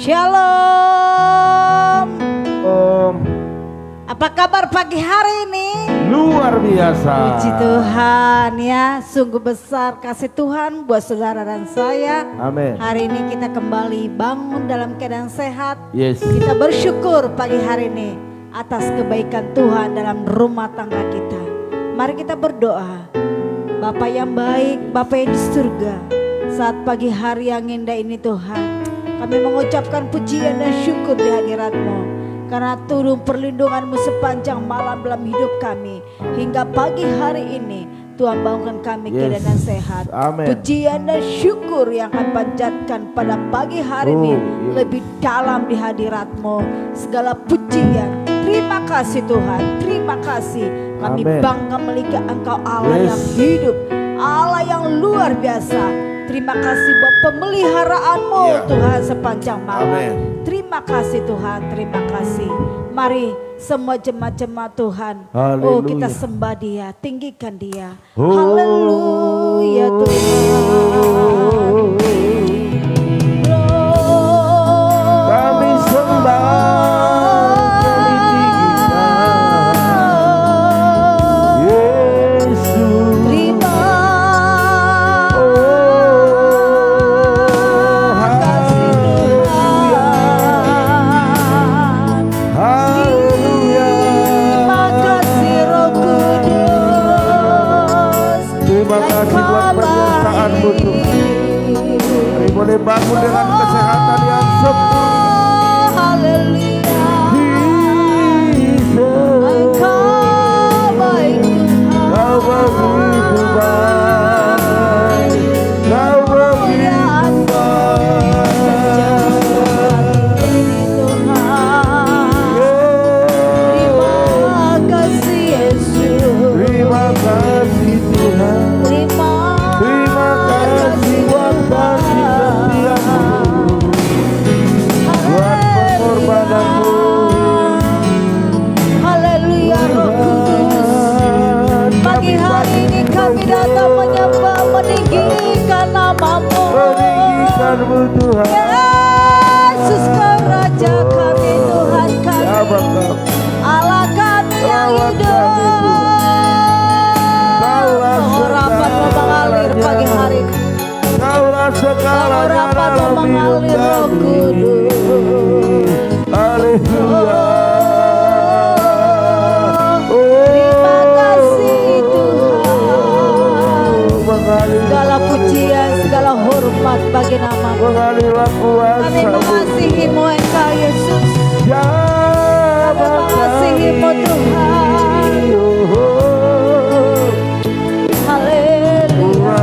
Shalom. Om. Apa kabar pagi hari ini? Luar biasa. Puji Tuhan ya, sungguh besar kasih Tuhan buat saudara dan saya. Amin. Hari ini kita kembali bangun dalam keadaan sehat. Yes. Kita bersyukur pagi hari ini atas kebaikan Tuhan dalam rumah tangga kita. Mari kita berdoa. Bapa yang baik, Bapa yang di surga, saat pagi hari yang indah ini Tuhan, kami mengucapkan pujian dan syukur di hadirat-Mu. Karena turun perlindungan-Mu sepanjang malam dalam hidup kami. Hingga pagi hari ini Tuhan bangunkan kami keadaan dan sehat. Amen. Pujian dan syukur yang kami panjatkan pada pagi hari ini lebih dalam di hadirat-Mu. Segala pujian, terima kasih Tuhan, terima kasih. Kami bangga melihat Engkau Allah yang hidup, Allah yang luar biasa. Terima kasih buat pemeliharaan-Mu Tuhan sepanjang malam. Amen. Terima kasih Tuhan, terima kasih. Mari semua jemaat-jemaat Tuhan, Haleluya. kita sembah Dia, tinggikan Dia. Haleluya Tuhan. Kami sembah. Boleh bangun dengan kesehatan yang sempurna. Haleluya. Engkau baik Tuhan. Kau begitu baik. Kau begitu baik. Terima kasih Yesus. Terima kasih Tuhan. Terima kasih buat kasih buat pengorbananmu. Haleluya Roh Kudus. Pagi hari ini kami datang menyembah, meninggikan nama-Mu. Meninggikan-Mu Tuhan. Yesus Kau Raja kami, Tuhan kami, Allah kami yang hidup. Pengharapan-Mu mengalir pagi hari ini. Pengharapan-Mu mengalir Roh Kudus. Haleluya. Terima kasih Tuhan. Segala pujian, segala hormat bagi nama-Mu. Kami mengasihi-Mu Engkau Yesus. Kami mengasihi-Mu Tuhan. Haleluya.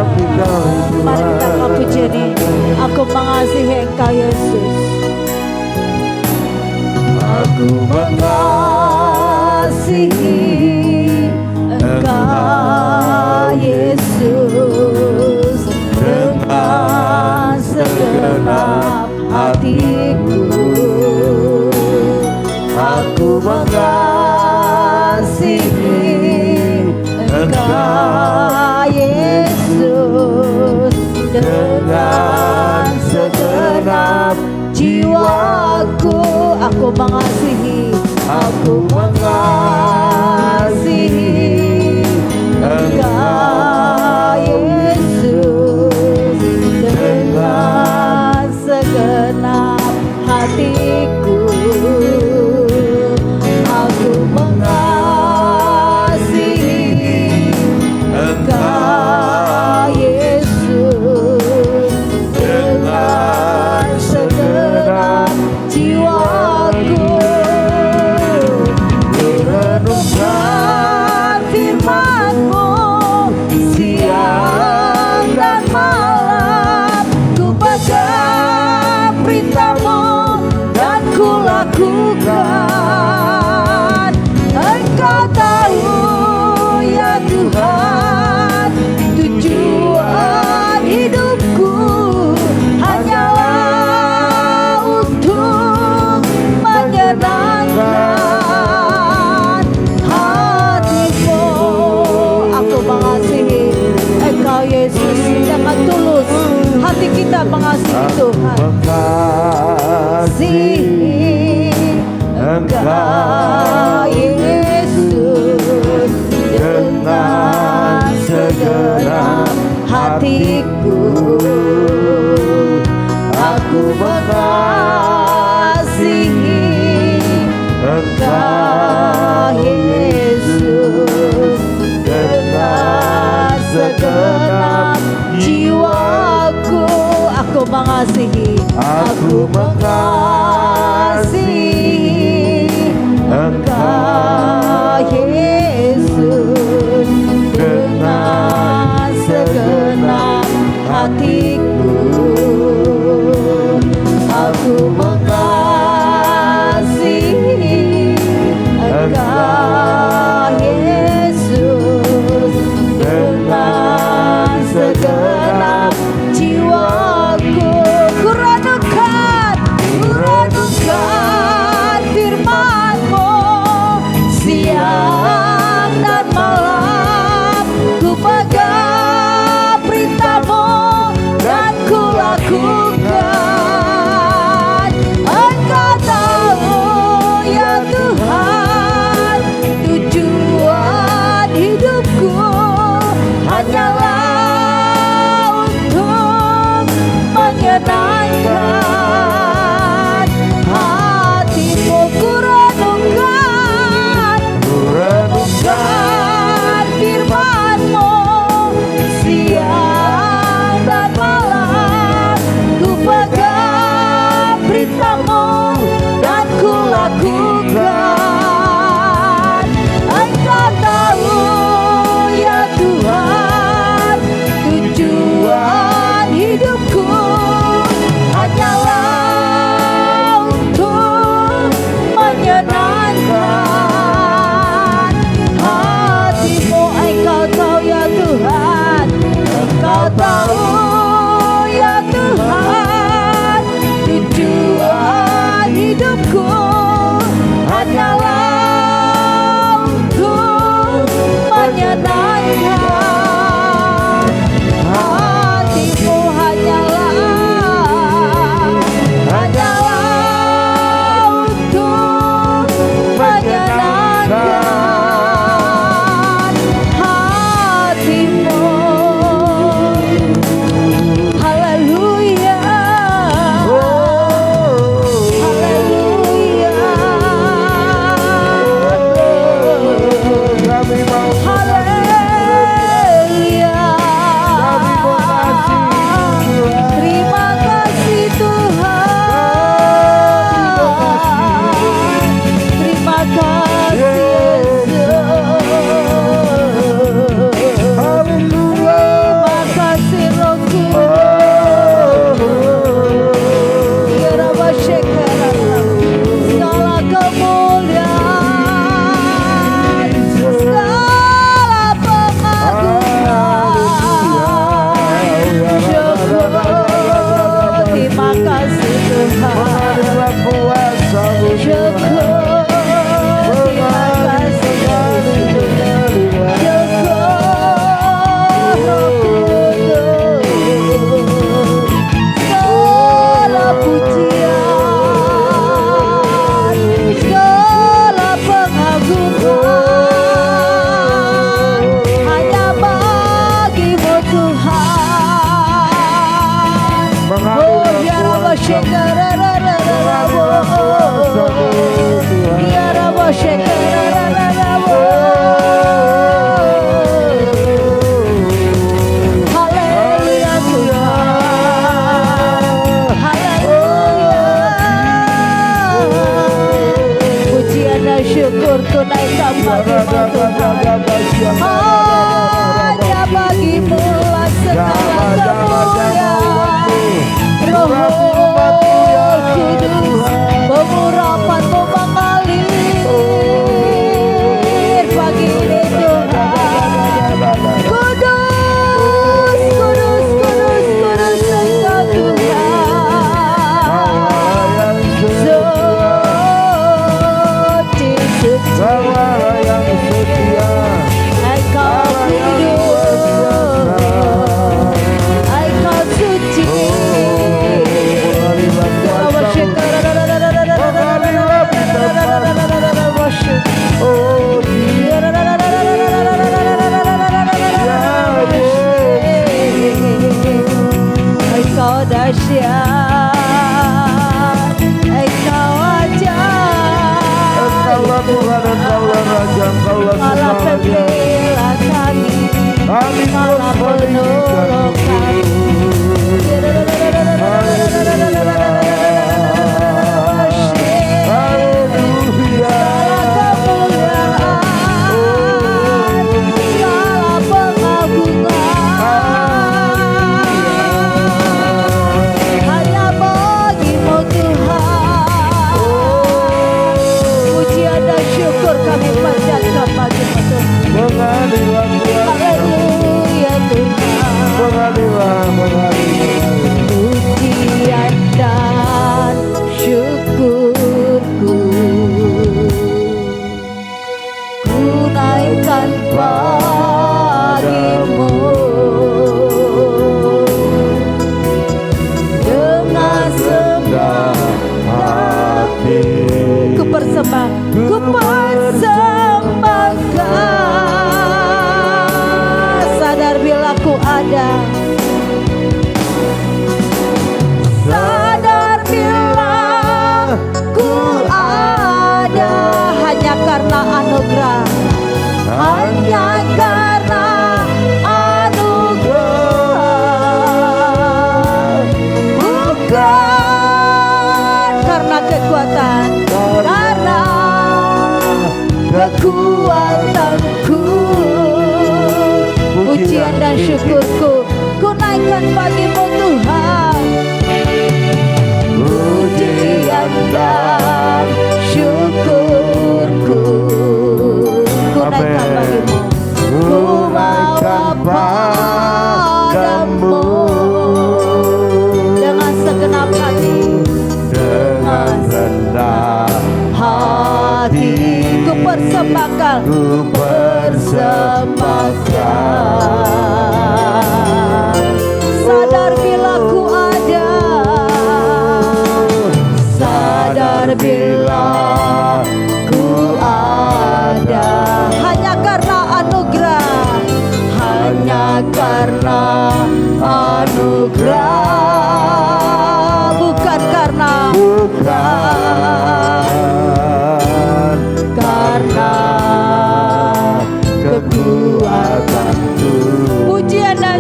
Mari kita pujian ini. Aku mengasihi Engkau Yesus. Aku mengasihi Engkau Yesus dengan segenap hatiku. Aku mengasihi Engkau Yesus dengan segenap jiwaku. Aku mengasihi Engkau Yesus dengan segenap hatiku. Aku mengasihi Engkau Yesus dengan segenap jiwaku. Merenungkan firman-Mu siang dan malam, ku baca perintah-Mu dan ku lakukan. Engkau tahu ya Tuhan, tujuan hidupku hanyalah untuk menyenangkan hati-Mu. Aku mengasihi Engkau Yesus dengan tulus. Hati kita mengasihi Tuhan. mengasihi Engkau Yesus dengan segenap hatiku. Aku mengasihi Engkau Yesus dengan segenap jiwaku. Aku mengasihi, aku mengasihi Engkau Yesus dengan segenap hatiku. Aku mengasihi Engkau Yesus dengan segenap jiwaku. Kurenungkan firman-Mu siang dan malam. Ku pegang perintah-Mu dan ku lakukan. Engkau tahu ya Tuhan, tujuan hidupku hanyalah untuk menyenangkan hati-Mu. Kurenungkan firman-Mu siang dan malam. Ku pegang perintah-Mu dan ku lakukan. Engkau tahu ya Tuhan, tujuan hidupku hanyalah untuk menyenangkan hati-Mu. Engkau tahu ya Tuhan, Engkau tahu ya Tuhan, tujuan hidupku hanyalah untuk menyenangkan hati-Mu. Hanyalah untuk menyenangkan hati-Mu. Haleluya, haleluya, Kami mau haleluya. Kami mengasihi Tuhan. Terima kasih Tuhan, terima kasih Yesus, Haleluya. terima kasih Roh Kudus. Ya Rabba Shekara, segala kemuliaan, segala pengagungan, syukur. Terima kasih Tuhan, Marilah kuasa-Mu Tuhan. syukur. Terima kasih Yesus, syukur Roh Kudus. Segala pujian, segala pengagungan hanya bagi-Mu Tuhan. Oh ya Rabba Shekara, ya Rabba Shekara, haleluya Tuhan, haleluya. Pujian dan syukur tunaikan bagi-Mu Tuhan. Hanya bagi-Mu lah segala kemuliaan. Roh Kudus, pengurapan-Mu mengalir pagi ini Tuhan. Kudus, kudus, kudus, kudus Engkau Tuhan. Suci, suci, Bawalah yang suci dahsyat, Engkau aja Engkaulah Tuhan, Engkaulah Raja, Engkaulah malah segalanya. pembela kami, Kami malah penolong kami. Haleluya. Pengadilan Tuhan. Haleluya Tuhan. Pengadilan. Pujian dan syukurku ku naikkan padamu dengan senang hati. Ku persembahkan, sadar bila ku ada, sadar bila ku ada, hanya karena anugerah, hanya karena anugerah, bukan karena kekuatan, karena kekuatanku. Pujian dan syukurku ku naikkan bagimu Tuhan. Pujian dan syukurku ku naikkan bagimu, ku bawa padamu dengan segenap hati, Dengan rendah hati ku persembahkan, ku persembahkan. sadar bila ku ada, sadar bila ku ada, hanya karena anugerah, hanya karena anugerah, bukan karena, Bukan karena kekuatanku. pujian dan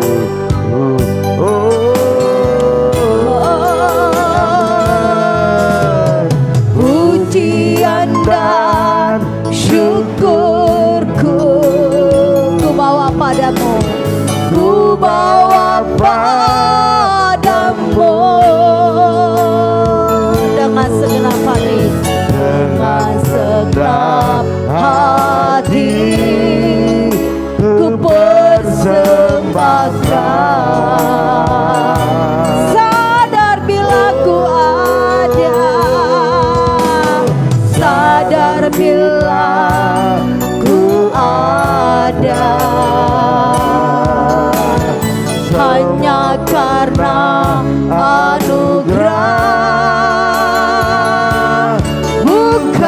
pujian dan syukurku ku bawa padamu, ku bawa padamu dengan segenap hati, dengan segenap hati ku persembahkan. Sadar bila ku ada, sadar bila ku ada, hanya karena anugerah, bukan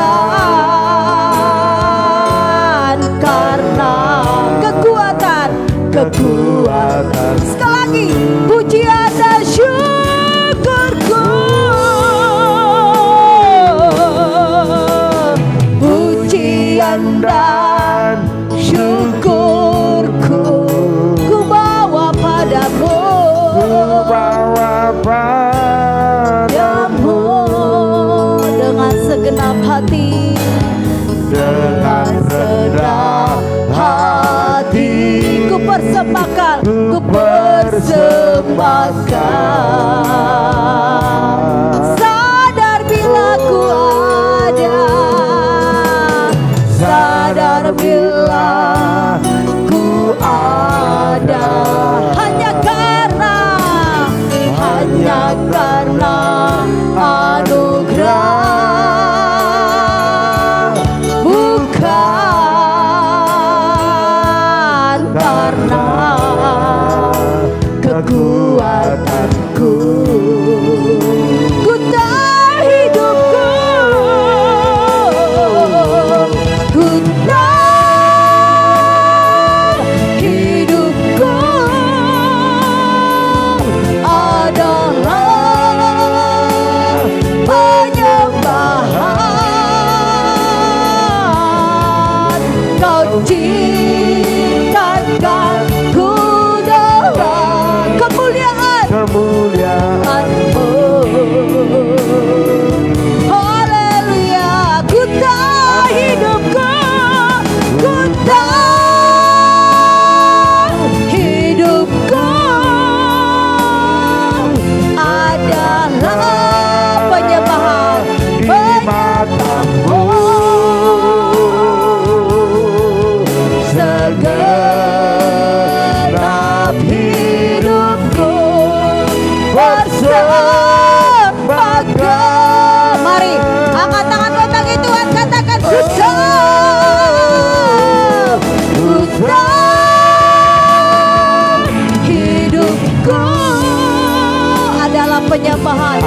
karena kekuatan. Sekali lagi, pujian dan syukurku, pujian dan syukurku ku bawa padamu, Bawa padamu dengan segenap hati, dengan rendah hati ku persembahkan, ku persembahkan. Sadar bila ku ada, sadar bila ku ada, hanya karena anugerah, bukan karena kekuatanku. Ku tak hidupku, ku tak hidupku adalah bersamaku. Mari angkat tangan buat bagi Tuhan, katakan ku tahu hidupku adalah penyembahan,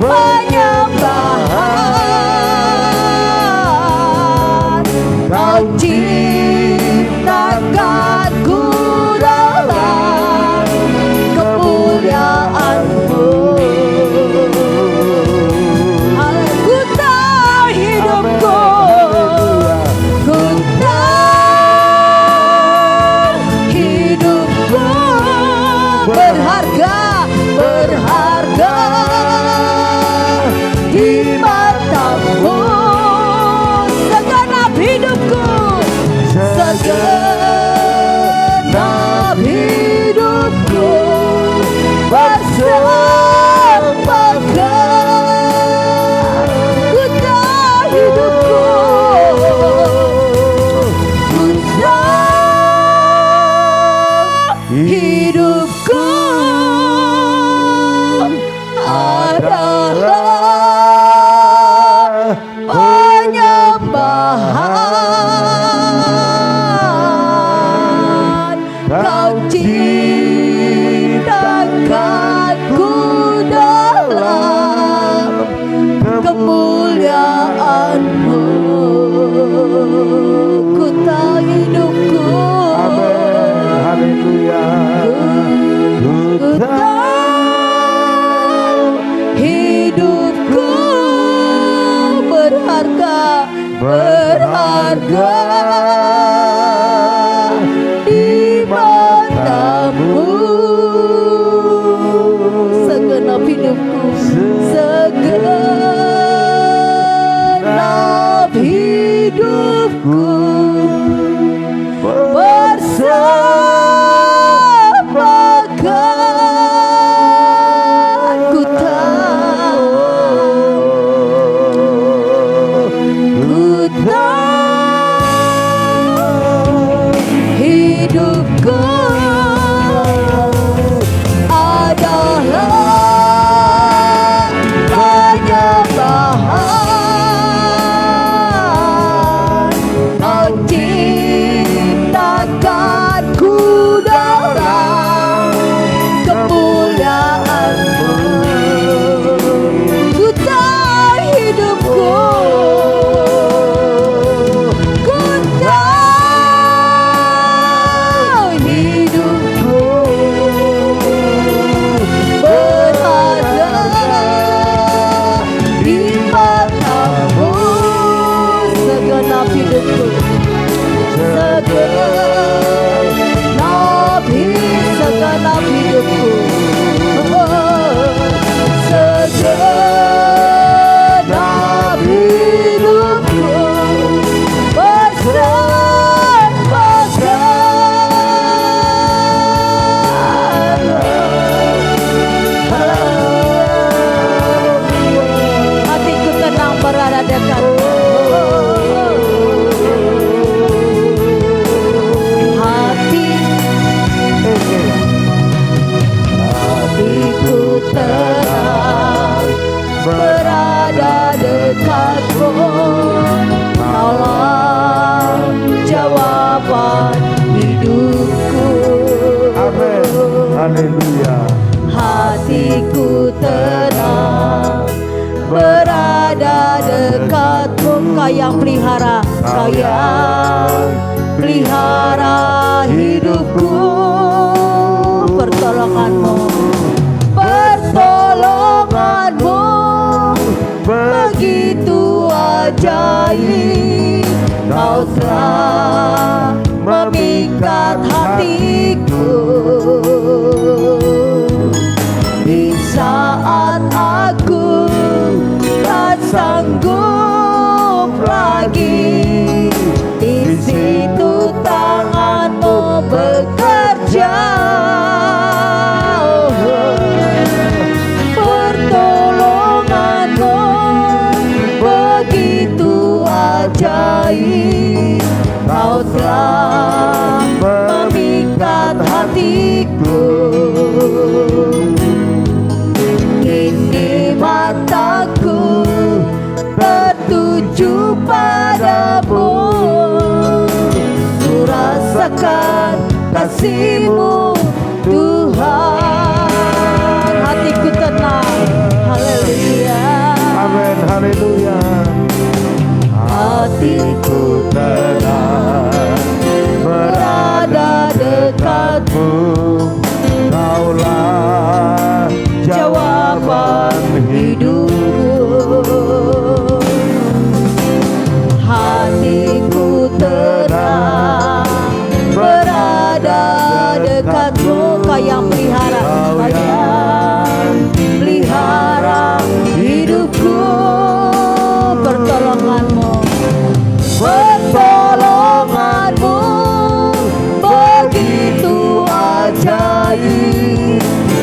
penyembahan. Kau ciptakanku dalam kemuliaan-Mu. Ku tahu hidupku, ku tahu hidupku berharga, berharga di mata-Mu. Segenap hidupku, segenap hidupku bersamaku. Ku tahu hidupku, ku tahu hidupku adalah penyembahan. Kau ciptakanku dalam kemuliaan-Mu. Ku tahu hidupku, Amin. Haleluya. ku tahu hidupku berharga, berharga di mata-Mu. Segenap hidupku, segenap hidupku bersamaku. Ku tahu, ku tahu hidupku adalah penyembahan. Kau ciptakanku dalam kemuliaan-Mu. Ku tahu hidupku, ku tahu hidupku berharga di mata-Mu. Segenap hidupku, segenap hidupku, segenap hidupku bersamaku. Hatiku tenang berada dekat-Mu. Hatiku tenang berada dekat-Mu. Kaulah jawaban hidupku. Amin. Haleluya. Hatiku tenang berada dekat-Mu. Kau yang pelihara, Kau yang pelihara hidupku. Pertolongan-Mu, pertolongan-Mu begitu ajaib. Kau telah memikat hatiku di saat aku tak sanggup lagi. Di situ tangan-Mu bekerja. Pertolongan-Mu begitu ajaib. Kau telah memikat hatiku kasih-Mu Tuhan. Hatiku tenang, haleluya. Amin, haleluya. Hatiku tenang berada dekat-Mu, Kaulah jawaban hidupku. Hatiku tenang berada dekat-Mu, Kau yang pelihara sebagian pelihara hidupku. Pertolongan-Mu begitu ajaib,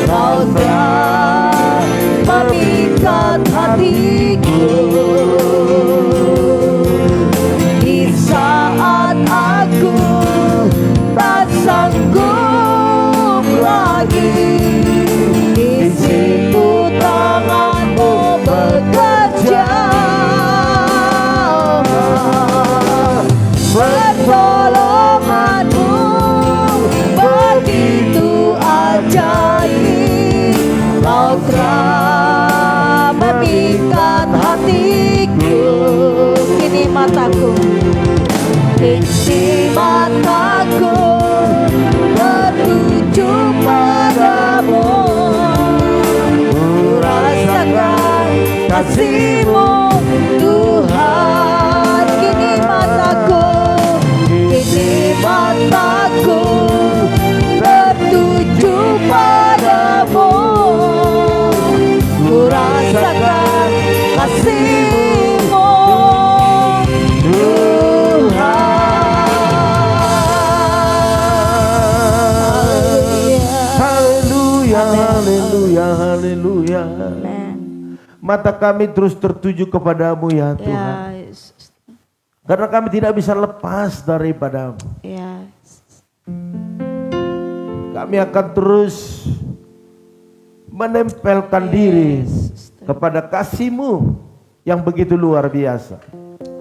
Kau telah memikat hatiku. Di saat aku tak sanggup lagi, di situ tangan-Mu bekerja. Pertolongan-Mu begitu ajaib, Kau telah memikat hatiku. Kini mataku tertuju padamu, ku rasakan kasih-Mu Tuhan. Kini mataku tertuju padamu, ku rasakan kasih-Mu Tuhan. Haleluya, haleluya, haleluya. Amen. Mata kami terus tertuju kepadamu ya Tuhan. Ya, Karena kami tidak bisa lepas daripada-Mu. ya. Kami akan terus menempelkan diri kepada kasih-Mu yang begitu luar biasa.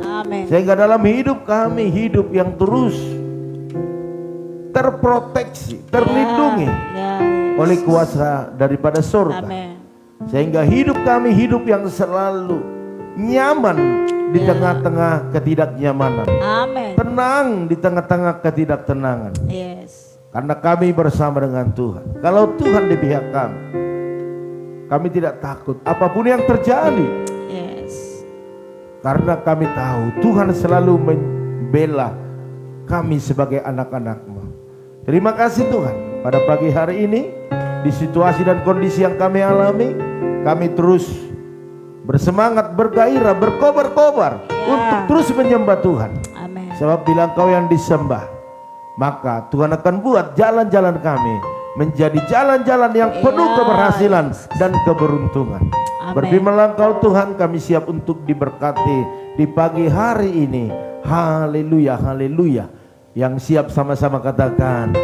Amin. Sehingga dalam hidup kami, hidup yang terus terproteksi, terlindungi Ya, oleh kuasa daripada surga. amin. Sehingga hidup kami hidup yang selalu nyaman di tengah-tengah ketidaknyamanan. Amin. Tenang di tengah-tengah ketidaktenangan. Yes. Karena kami bersama dengan Tuhan. Kalau Tuhan di pihak kami tidak takut apapun yang terjadi. Yes. Karena kami tahu Tuhan selalu membela kami sebagai anak-anak-Mu. Terima kasih Tuhan. Pada pagi hari ini, di situasi dan kondisi yang kami alami, kami terus bersemangat, bergairah, berkobar-kobar untuk terus menyembah Tuhan. Amin. Sebab bila Engkau yang disembah, maka Tuhan akan buat jalan-jalan kami menjadi jalan-jalan yang penuh keberhasilan dan keberuntungan. Amin. Berfirmanlah Engkau Tuhan, kami siap untuk diberkati di pagi hari ini. Haleluya, haleluya. Yang siap sama-sama katakan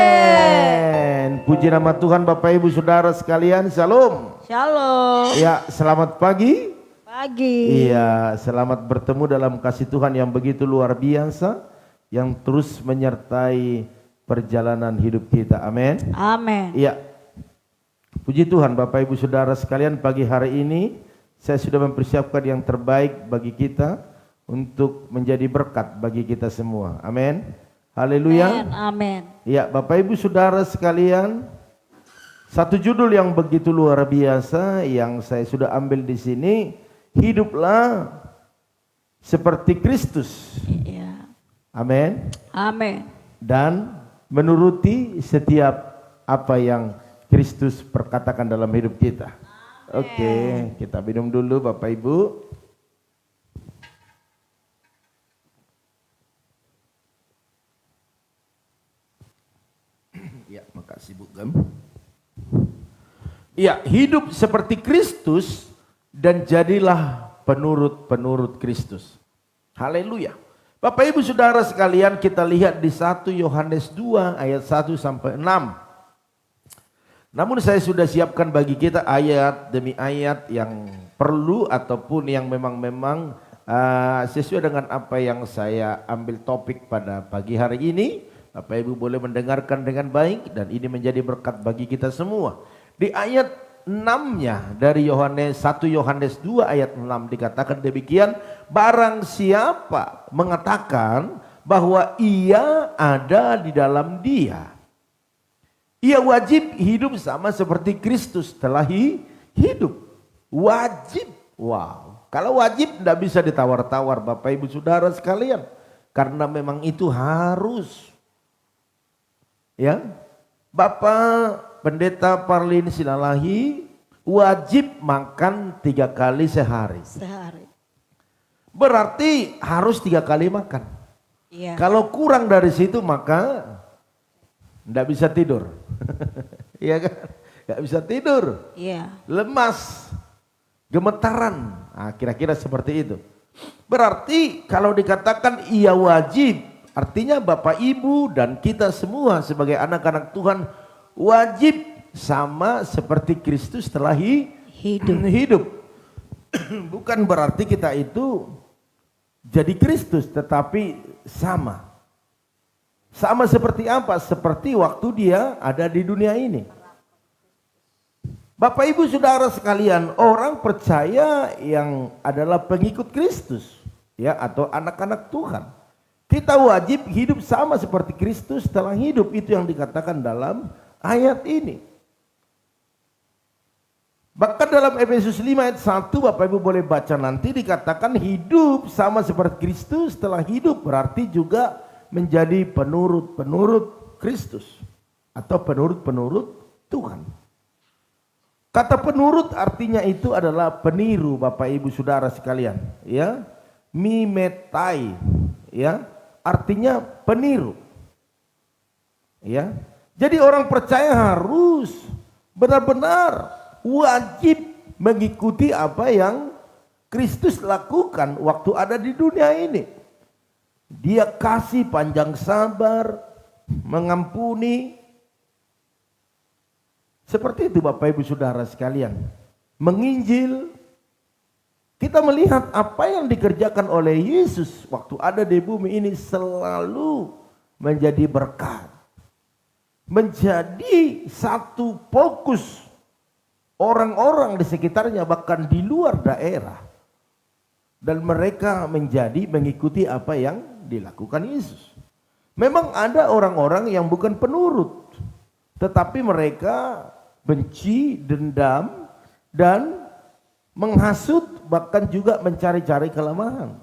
amin. Puji nama Tuhan. Bapak Ibu Saudara sekalian, shalom. Shalom. Ya, selamat pagi. Pagi. Iya, selamat bertemu dalam kasih Tuhan yang begitu luar biasa, yang terus menyertai perjalanan hidup kita. Amin. Amin. Iya. Puji Tuhan Bapak Ibu Saudara sekalian, pagi hari ini saya sudah mempersiapkan yang terbaik bagi kita untuk menjadi berkat bagi kita semua. Amin. Haleluya. Amin. Ya, Bapak Ibu Saudara sekalian, satu judul yang begitu luar biasa yang saya sudah ambil di sini, hiduplah seperti Kristus. Iya. Amin. Amin. Dan menuruti setiap apa yang Kristus perkatakan dalam hidup kita. Oke, kita minum dulu Bapak Ibu. Ya, makasih Bu Gem. Ya, hidup seperti Kristus dan jadilah penurut-penurut Kristus. Haleluya. Bapak Ibu Saudara sekalian, kita lihat di 1 Yohanes 2 ayat 1 sampai 6. Namun saya sudah siapkan bagi kita ayat demi ayat yang perlu ataupun yang memang sesuai dengan apa yang saya ambil topik pada pagi hari ini. Bapak Ibu boleh mendengarkan dengan baik dan ini menjadi berkat bagi kita semua. Di ayat 6-nya dari 1 Yohanes 2 ayat 6 dikatakan demikian, barang siapa mengatakan bahwa ia ada di dalam Dia, ia wajib hidup sama seperti Kristus telah hidup. Wajib. Wow. Kalau wajib tidak bisa ditawar-tawar Bapak Ibu Saudara sekalian. Karena memang itu harus. Ya, Bapak Pendeta Parlin Silalahi wajib makan 3 kali sehari. Berarti harus 3 kali makan. Iya. Kalau kurang dari situ maka tidak bisa tidur. Iya kan? Tidak bisa tidur. Iya. Lemas, gemetaran. Nah, kira-kira seperti itu. Berarti kalau dikatakan ia wajib, artinya Bapak Ibu dan kita semua sebagai anak-anak Tuhan wajib sama seperti Kristus telah hidup. Bukan berarti kita itu jadi Kristus, tetapi sama. Sama seperti apa? Seperti waktu dia ada di dunia ini. Bapak Ibu Saudara sekalian, orang percaya yang adalah pengikut Kristus, ya, atau anak-anak Tuhan, kita wajib hidup sama seperti Kristus telah hidup. Itu yang dikatakan dalam ayat ini. Bahkan dalam Efesus 5 ayat 1 Bapak Ibu boleh baca nanti, dikatakan hidup sama seperti Kristus telah hidup, berarti juga menjadi penurut-penurut Kristus atau penurut-penurut Tuhan. Kata penurut artinya itu adalah peniru Bapak Ibu Saudara sekalian, ya. Mimetai, ya, artinya peniru. Ya. Jadi orang percaya harus benar-benar wajib mengikuti apa yang Kristus lakukan waktu ada di dunia ini. Dia kasih panjang sabar, mengampuni. Seperti itu Bapak Ibu Saudara sekalian. Menginjil. Kita melihat apa yang dikerjakan oleh Yesus waktu ada di bumi ini selalu menjadi berkat. Menjadi satu fokus orang-orang di sekitarnya, bahkan di luar daerah. Dan mereka mengikuti apa yang dilakukan Yesus. Memang ada orang-orang yang bukan penurut, tetapi mereka benci, dendam, dan menghasut, bahkan juga mencari-cari kelemahan.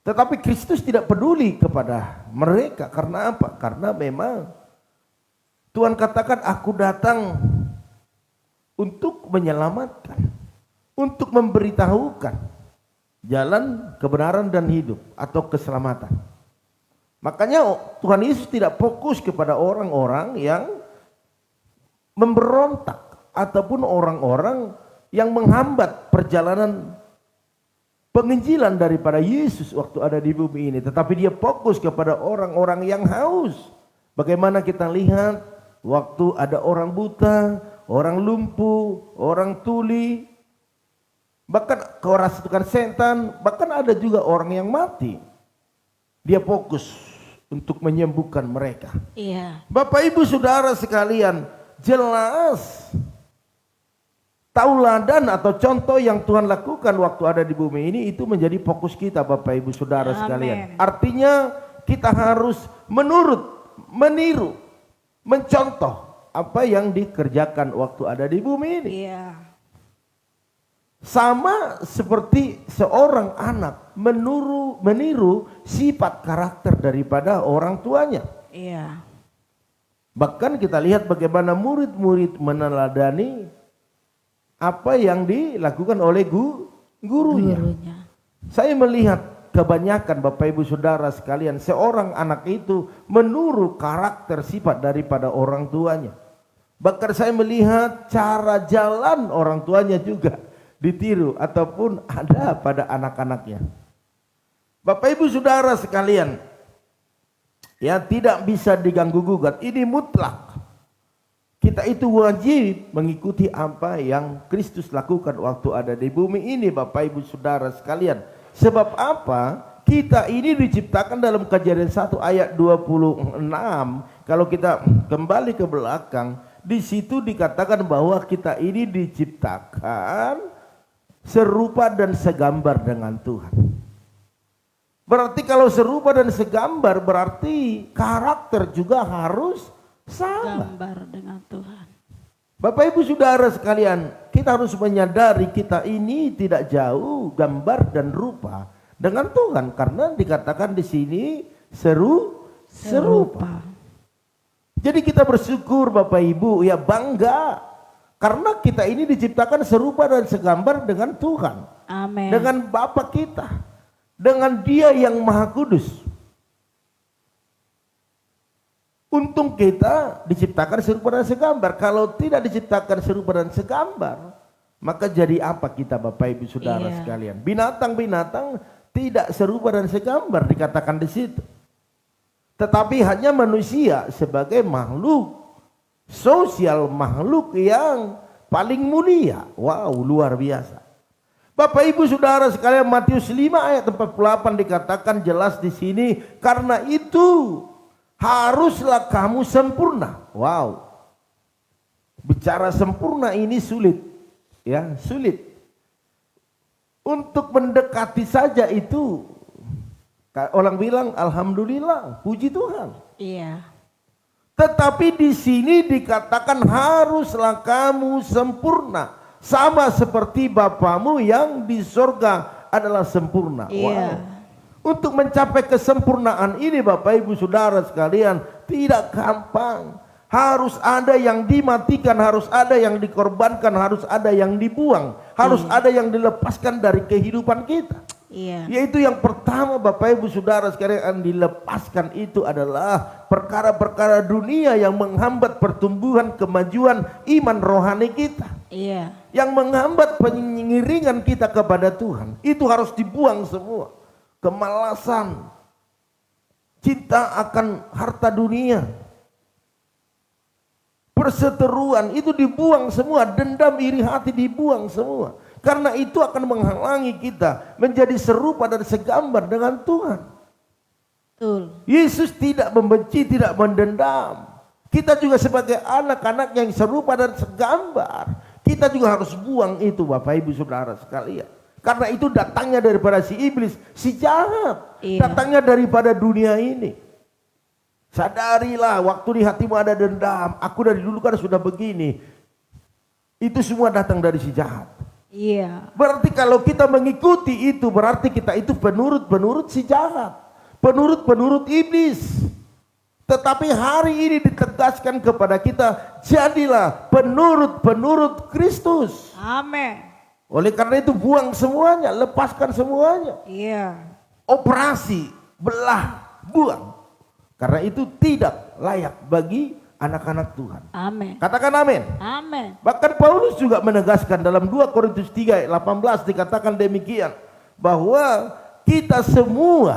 Tetapi Kristus tidak peduli kepada mereka. Karena apa? Karena memang Tuhan katakan, aku datang untuk menyelamatkan, untuk memberitahukan jalan kebenaran dan hidup atau keselamatan. Makanya Tuhan Yesus tidak fokus kepada orang-orang yang memberontak ataupun orang-orang yang menghambat perjalanan penginjilan daripada Yesus waktu ada di bumi ini. Tetapi dia fokus kepada orang-orang yang haus. Bagaimana kita lihat waktu ada orang buta, orang lumpuh, orang tuli, bahkan kerasukan setan, bahkan ada juga orang yang mati. Dia fokus untuk menyembuhkan mereka. Iya. Bapak Ibu Saudara sekalian, jelas tauladan atau contoh yang Tuhan lakukan waktu ada di bumi ini itu menjadi fokus kita Bapak Ibu Saudara sekalian. Artinya kita harus meniru, mencontoh apa yang dikerjakan waktu ada di bumi ini. Iya. Sama seperti seorang anak meniru sifat karakter daripada orang tuanya. Iya. Bahkan kita lihat bagaimana murid-murid meneladani apa yang dilakukan oleh gurunya. Saya melihat kebanyakan Bapak Ibu Saudara sekalian, seorang anak itu meniru karakter sifat daripada orang tuanya. Bahkan saya melihat cara jalan orang tuanya juga ditiru ataupun ada pada anak-anaknya. Bapak Ibu Saudara sekalian, ya, tidak bisa diganggu gugat. Ini mutlak. Kita itu wajib mengikuti apa yang Kristus lakukan waktu ada di bumi ini Bapak Ibu Saudara sekalian. Sebab apa? kita ini diciptakan dalam Kejadian 1 ayat 26. Kalau kita kembali ke belakang, di situ dikatakan bahwa kita ini diciptakan serupa dan segambar dengan Tuhan. Berarti kalau serupa dan segambar berarti karakter juga harus sama. Gambar dengan Tuhan. Bapak Ibu Saudara sekalian, kita harus menyadari kita ini tidak jauh gambar dan rupa dengan Tuhan, karena dikatakan di sini serupa. Jadi kita bersyukur Bapak Ibu, ya bangga karena kita ini diciptakan serupa dan segambar dengan Tuhan. Amin. Dengan Bapa kita, dengan Dia yang Maha Kudus. Untung kita diciptakan serupa dan segambar. Kalau tidak diciptakan serupa dan segambar, maka jadi apa kita Bapak Ibu Saudara sekalian? Binatang-binatang tidak serupa dan segambar dikatakan di situ. Tetapi hanya manusia sebagai makhluk sosial, makhluk yang paling mulia. Wow, luar biasa. Bapak Ibu Saudara sekalian, Matius 5 ayat 48 dikatakan jelas di sini, karena itu haruslah kamu sempurna. Wow. Bicara sempurna ini sulit. Ya, sulit. Untuk mendekati saja itu, orang bilang alhamdulillah, puji Tuhan. Iya. Tetapi di sini dikatakan haruslah kamu sempurna, sama seperti Bapamu yang di sorga adalah sempurna. Iya. Wow. Untuk mencapai kesempurnaan ini Bapak Ibu Saudara sekalian tidak gampang. Harus ada yang dimatikan, harus ada yang dikorbankan, harus ada yang dibuang, harus ada yang dilepaskan dari kehidupan kita. Iya. Yaitu yang pertama Bapak Ibu Saudara sekalian, yang dilepaskan itu adalah perkara-perkara dunia yang menghambat pertumbuhan kemajuan iman rohani kita. Iya. Yang menghambat pengiringan kita kepada Tuhan. Itu harus dibuang semua. Kemalasan, cinta akan harta dunia, perseteruan itu dibuang semua, dendam iri hati dibuang semua. Karena itu akan menghalangi kita menjadi serupa dan segambar dengan Tuhan. Betul. Yesus tidak membenci, tidak mendendam. Kita juga sebagai anak-anak yang serupa dan segambar, kita juga harus buang itu Bapak Ibu Saudara sekalian. Karena itu datangnya daripada si iblis, si jahat. Iya. Datangnya daripada dunia ini. Sadarilah waktu di hatimu ada dendam, aku dari dulu kan sudah begini. Itu semua datang dari si jahat. Iya. Berarti kalau kita mengikuti itu, berarti kita itu penurut-penurut si jahat. Penurut-penurut iblis. Tetapi hari ini ditegaskan kepada kita, jadilah penurut-penurut Kristus. Amin. Oleh karena itu buang semuanya, lepaskan semuanya. Iya. Operasi, belah, buang. Karena itu tidak layak bagi anak-anak Tuhan. Amin. Katakan amin. Amin. Bahkan Paulus juga menegaskan dalam 2 Korintus 3 ayat 18 dikatakan demikian. Bahwa kita semua,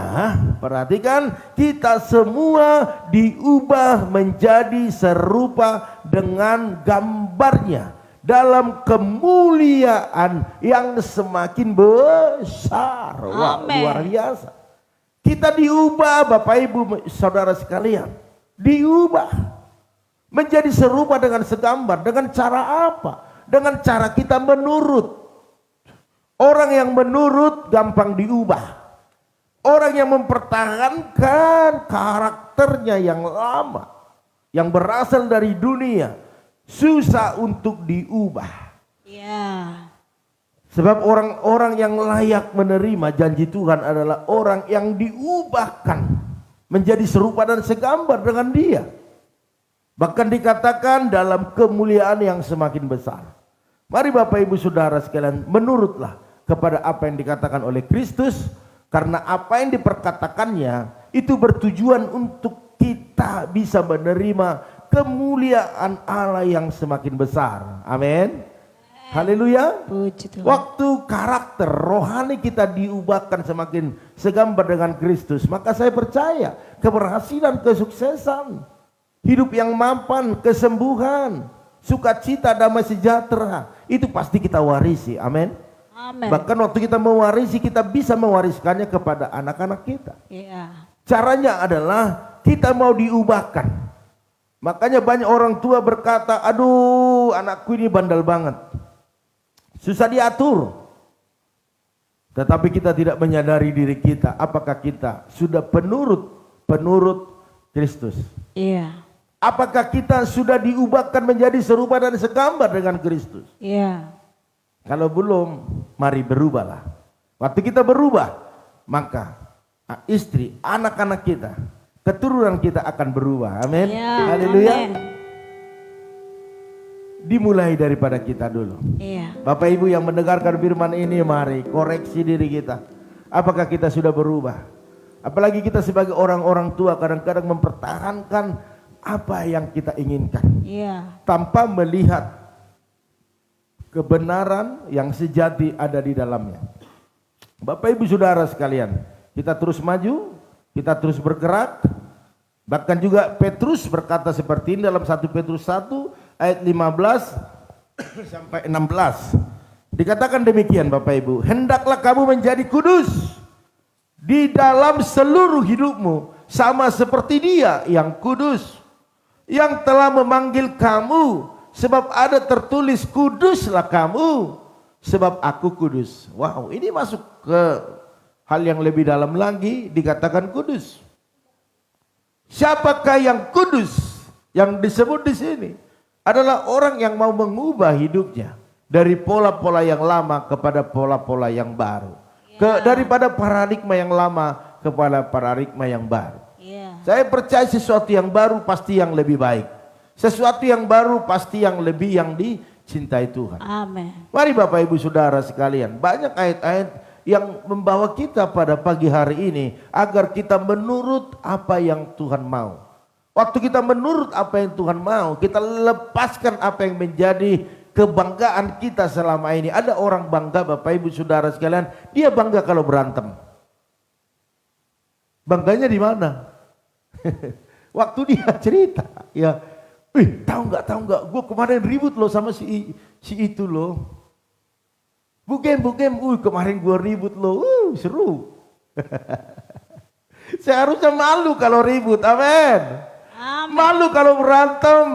perhatikan, kita semua diubah menjadi serupa dengan gambarnya. Dalam kemuliaan yang semakin besar. Wah, luar biasa. Kita diubah Bapak Ibu Saudara sekalian. Diubah. Menjadi serupa dengan segambar. Dengan cara apa? Dengan cara kita menurut. Orang yang menurut gampang diubah. Orang yang mempertahankan karakternya yang lama. Yang berasal dari dunia. Susah untuk diubah. Iya. Sebab orang-orang yang layak menerima janji Tuhan adalah orang yang diubahkan menjadi serupa dan segambar dengan Dia. Bahkan dikatakan dalam kemuliaan yang semakin besar. Mari Bapak Ibu Saudara sekalian, menurutlah kepada apa yang dikatakan oleh Kristus, karena apa yang diperkatakannya itu bertujuan untuk kita bisa menerima kemuliaan Allah yang semakin besar. Amin. Haleluya. Puji Tuhan. Waktu karakter rohani kita diubahkan semakin segambar dengan Kristus, maka saya percaya keberhasilan, kesuksesan, hidup yang mapan, kesembuhan, sukacita, damai sejahtera, itu pasti kita warisi. Amin. Amin. Bahkan waktu kita mewarisi, kita bisa mewariskannya kepada anak-anak kita. Iya. Caranya adalah kita mau diubahkan. Makanya banyak orang tua berkata, aduh anakku ini bandel banget. Susah diatur. Tetapi kita tidak menyadari diri kita, apakah kita sudah penurut Kristus. Iya. Apakah kita sudah diubahkan menjadi serupa dan segambar dengan Kristus. Iya. Kalau belum, mari berubahlah. Waktu kita berubah, maka istri, anak-anak kita, keturunan kita akan berubah. Amin. Iya. Haleluya. Amin. Dimulai daripada kita dulu. Iya. Bapak Ibu yang mendengarkan firman ini, mari koreksi diri kita. Apakah kita sudah berubah? Apalagi kita sebagai orang-orang tua kadang-kadang mempertahankan apa yang kita inginkan. Iya. Tanpa melihat kebenaran yang sejati ada di dalamnya. Bapak Ibu Saudara sekalian, kita terus maju, kita terus bergerak. Bahkan juga Petrus berkata seperti ini dalam 1 Petrus 1 ayat 15 sampai 16. Dikatakan demikian Bapak Ibu, hendaklah kamu menjadi kudus di dalam seluruh hidupmu, sama seperti Dia yang kudus, yang telah memanggil kamu. Sebab ada tertulis, kuduslah kamu, sebab aku kudus. Wow, ini masuk ke hal yang lebih dalam lagi, dikatakan kudus. Siapakah yang kudus? Yang disebut di sini adalah orang yang mau mengubah hidupnya dari pola-pola yang lama kepada pola-pola yang baru. Daripada paradigma yang lama kepada paradigma yang baru. Saya percaya sesuatu yang baru pasti yang lebih baik. Sesuatu yang baru pasti yang lebih yang dicintai Tuhan. Amin. Mari Bapak Ibu Saudara sekalian, banyak ayat-ayat yang membawa kita pada pagi hari ini agar kita menurut apa yang Tuhan mau. Waktu kita menurut apa yang Tuhan mau, kita lepaskan apa yang menjadi kebanggaan kita selama ini. Ada orang bangga Bapak Ibu Saudara sekalian, dia bangga kalau berantem. Bangganya di mana? Waktu dia cerita, ya, tahu nggak, gue kemarin ribut loh sama si itu loh. Bukem, kemarin gue ribut loh, seru. Seharusnya malu kalau ribut, amin. Malu kalau berantem.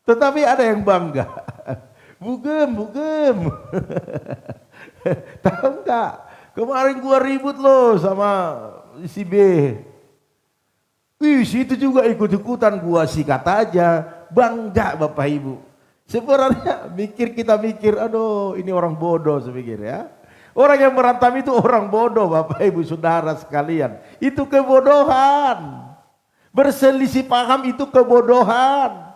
Tetapi ada yang bangga. Bugem. Tahu nggak? Kemarin gua ribut loh sama si B. Si itu juga ikut-ikutan, gua sikat aja. Bangga Bapak Ibu. Sebenarnya kita mikir, aduh ini orang bodoh saya pikir ya. Orang yang berantem itu orang bodoh Bapak Ibu Saudara sekalian. Itu kebodohan. Berselisih paham itu kebodohan.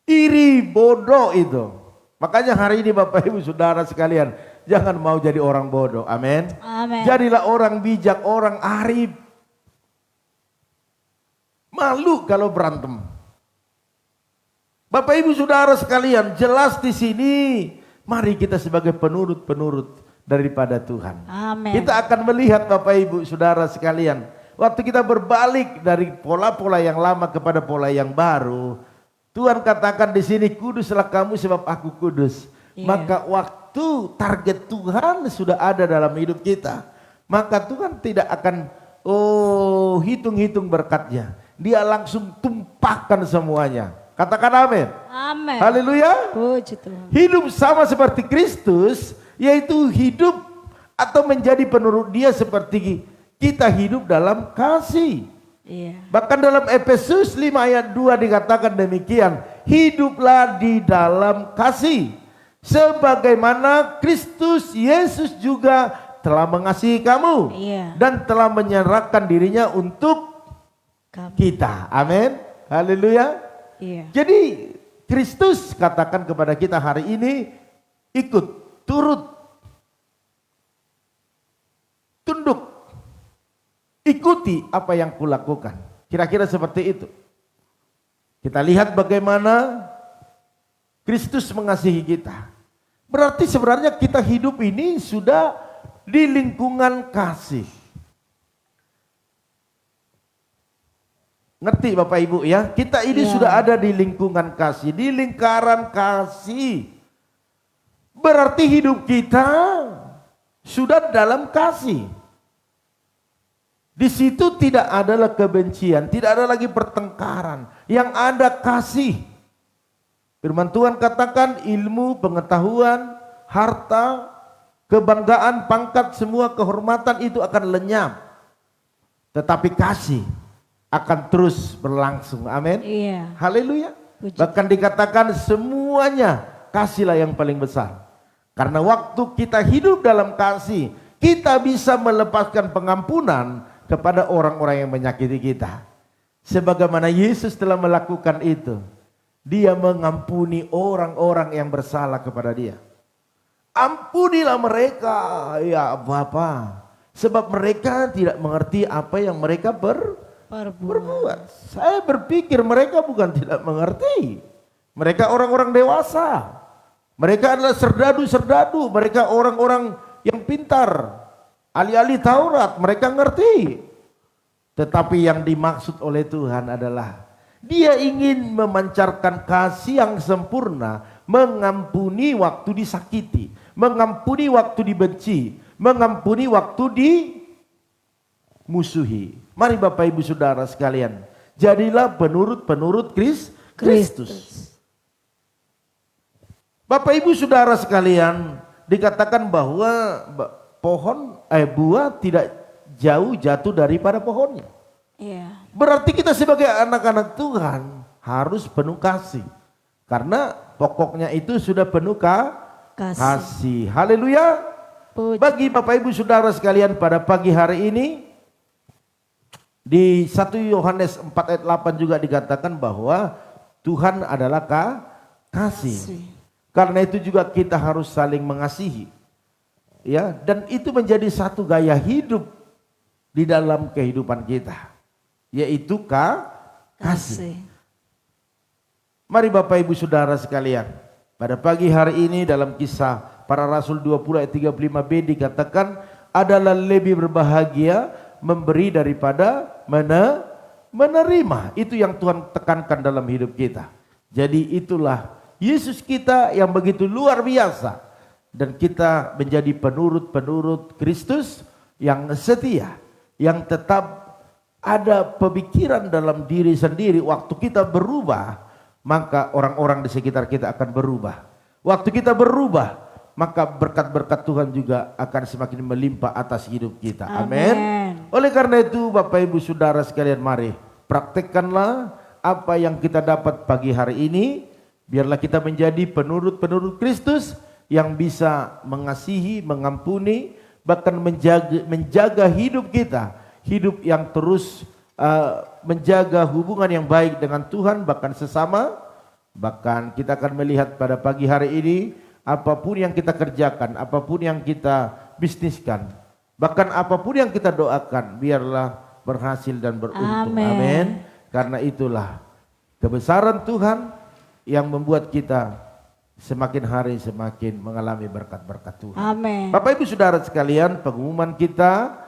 Iri, bodoh itu. Makanya hari ini Bapak Ibu Saudara sekalian, jangan mau jadi orang bodoh. Amin. Amin. Jadilah orang bijak, orang arif. Malu kalau berantem. Bapak Ibu Saudara sekalian, jelas di sini mari kita sebagai penurut daripada Tuhan. Amin. Kita akan melihat Bapak Ibu Saudara sekalian, waktu kita berbalik dari pola-pola yang lama kepada pola yang baru, Tuhan katakan di sini, kuduslah kamu sebab aku kudus. Maka waktu target Tuhan sudah ada dalam hidup kita, maka Tuhan tidak akan hitung-hitung berkatnya. Dia langsung tumpahkan semuanya. Katakan amin. Amin. Haleluya. Puji Tuhan. Hidup sama seperti Kristus, yaitu hidup atau menjadi penurut Dia seperti kita hidup dalam kasih. Iya. Bahkan dalam Efesus 5 ayat 2 dikatakan demikian, hiduplah di dalam kasih, sebagaimana Kristus Yesus juga telah mengasihi kamu, dan telah menyerahkan dirinya untuk kita. Amin. Haleluya. Iya. Jadi Kristus katakan kepada kita hari ini, ikut, turut, tunduk, ikuti apa yang kulakukan. Kira-kira seperti itu. Kita lihat bagaimana Kristus mengasihi kita. Berarti sebenarnya kita hidup ini sudah di lingkungan kasih. Ngerti Bapak Ibu ya? Kita ini sudah ada di lingkungan kasih, di lingkaran kasih. Berarti hidup kita sudah dalam kasih. Di situ tidak ada kebencian, tidak ada lagi pertengkaran. Yang ada kasih. Firman Tuhan katakan ilmu, pengetahuan, harta, kebanggaan, pangkat, semua kehormatan itu akan lenyap. Tetapi kasih akan terus berlangsung. Amin. Iya. Haleluya. Puji. Bahkan dikatakan semuanya kasihlah yang paling besar. Karena waktu kita hidup dalam kasih, kita bisa melepaskan pengampunan kepada orang-orang yang menyakiti kita. Sebagaimana Yesus telah melakukan itu. Dia mengampuni orang-orang yang bersalah kepada dia. Ampunilah mereka ya Bapa, sebab mereka tidak mengerti apa yang mereka berbuat. Saya berpikir mereka bukan tidak mengerti. Mereka orang-orang dewasa. Mereka adalah serdadu-serdadu. Mereka orang-orang yang pintar. Ahli-ahli Taurat, mereka ngerti. Tetapi yang dimaksud oleh Tuhan adalah Dia ingin memancarkan kasih yang sempurna, mengampuni waktu disakiti, mengampuni waktu dibenci, mengampuni waktu dimusuhi. Mari Bapak Ibu Saudara sekalian, jadilah penurut-penurut Kristus. Bapak Ibu Saudara sekalian, dikatakan bahwa buah tidak jauh jatuh daripada pohonnya. Iya. Berarti kita sebagai anak-anak Tuhan harus penuh kasih. Karena pokoknya itu sudah penuh kasih. Haleluya. Bagi Bapak Ibu Saudara sekalian pada pagi hari ini, di 1 Yohanes 4 ayat 8 juga dikatakan bahwa Tuhan adalah kasih. Karena itu juga kita harus saling mengasihi. Ya, dan itu menjadi satu gaya hidup di dalam kehidupan kita, yaitu kasih. Mari Bapak Ibu Saudara sekalian, pada pagi hari ini dalam Kisah Para Rasul 20 ayat 35b dikatakan adalah lebih berbahagia memberi daripada menerima. Itu yang Tuhan tekankan dalam hidup kita. Jadi itulah Yesus kita yang begitu luar biasa. Dan kita menjadi penurut-penurut Kristus yang setia. Yang tetap ada pemikiran dalam diri sendiri. Waktu kita berubah, maka orang-orang di sekitar kita akan berubah. Waktu kita berubah, maka berkat-berkat Tuhan juga akan semakin melimpah atas hidup kita. Amin. Oleh karena itu Bapak Ibu Saudara sekalian, mari praktekkanlah apa yang kita dapat pagi hari ini. Biarlah kita menjadi penurut-penurut Kristus yang bisa mengasihi, mengampuni, bahkan menjaga hidup kita. Hidup yang terus menjaga hubungan yang baik dengan Tuhan, bahkan sesama. Bahkan kita akan melihat pada pagi hari ini, apapun yang kita kerjakan, apapun yang kita bisniskan, bahkan apapun yang kita doakan, biarlah berhasil dan beruntung. Amin. Karena itulah kebesaran Tuhan yang membuat kita semakin hari semakin mengalami berkat-berkat Tuhan. Amin. Bapak Ibu Saudara sekalian, pengumuman kita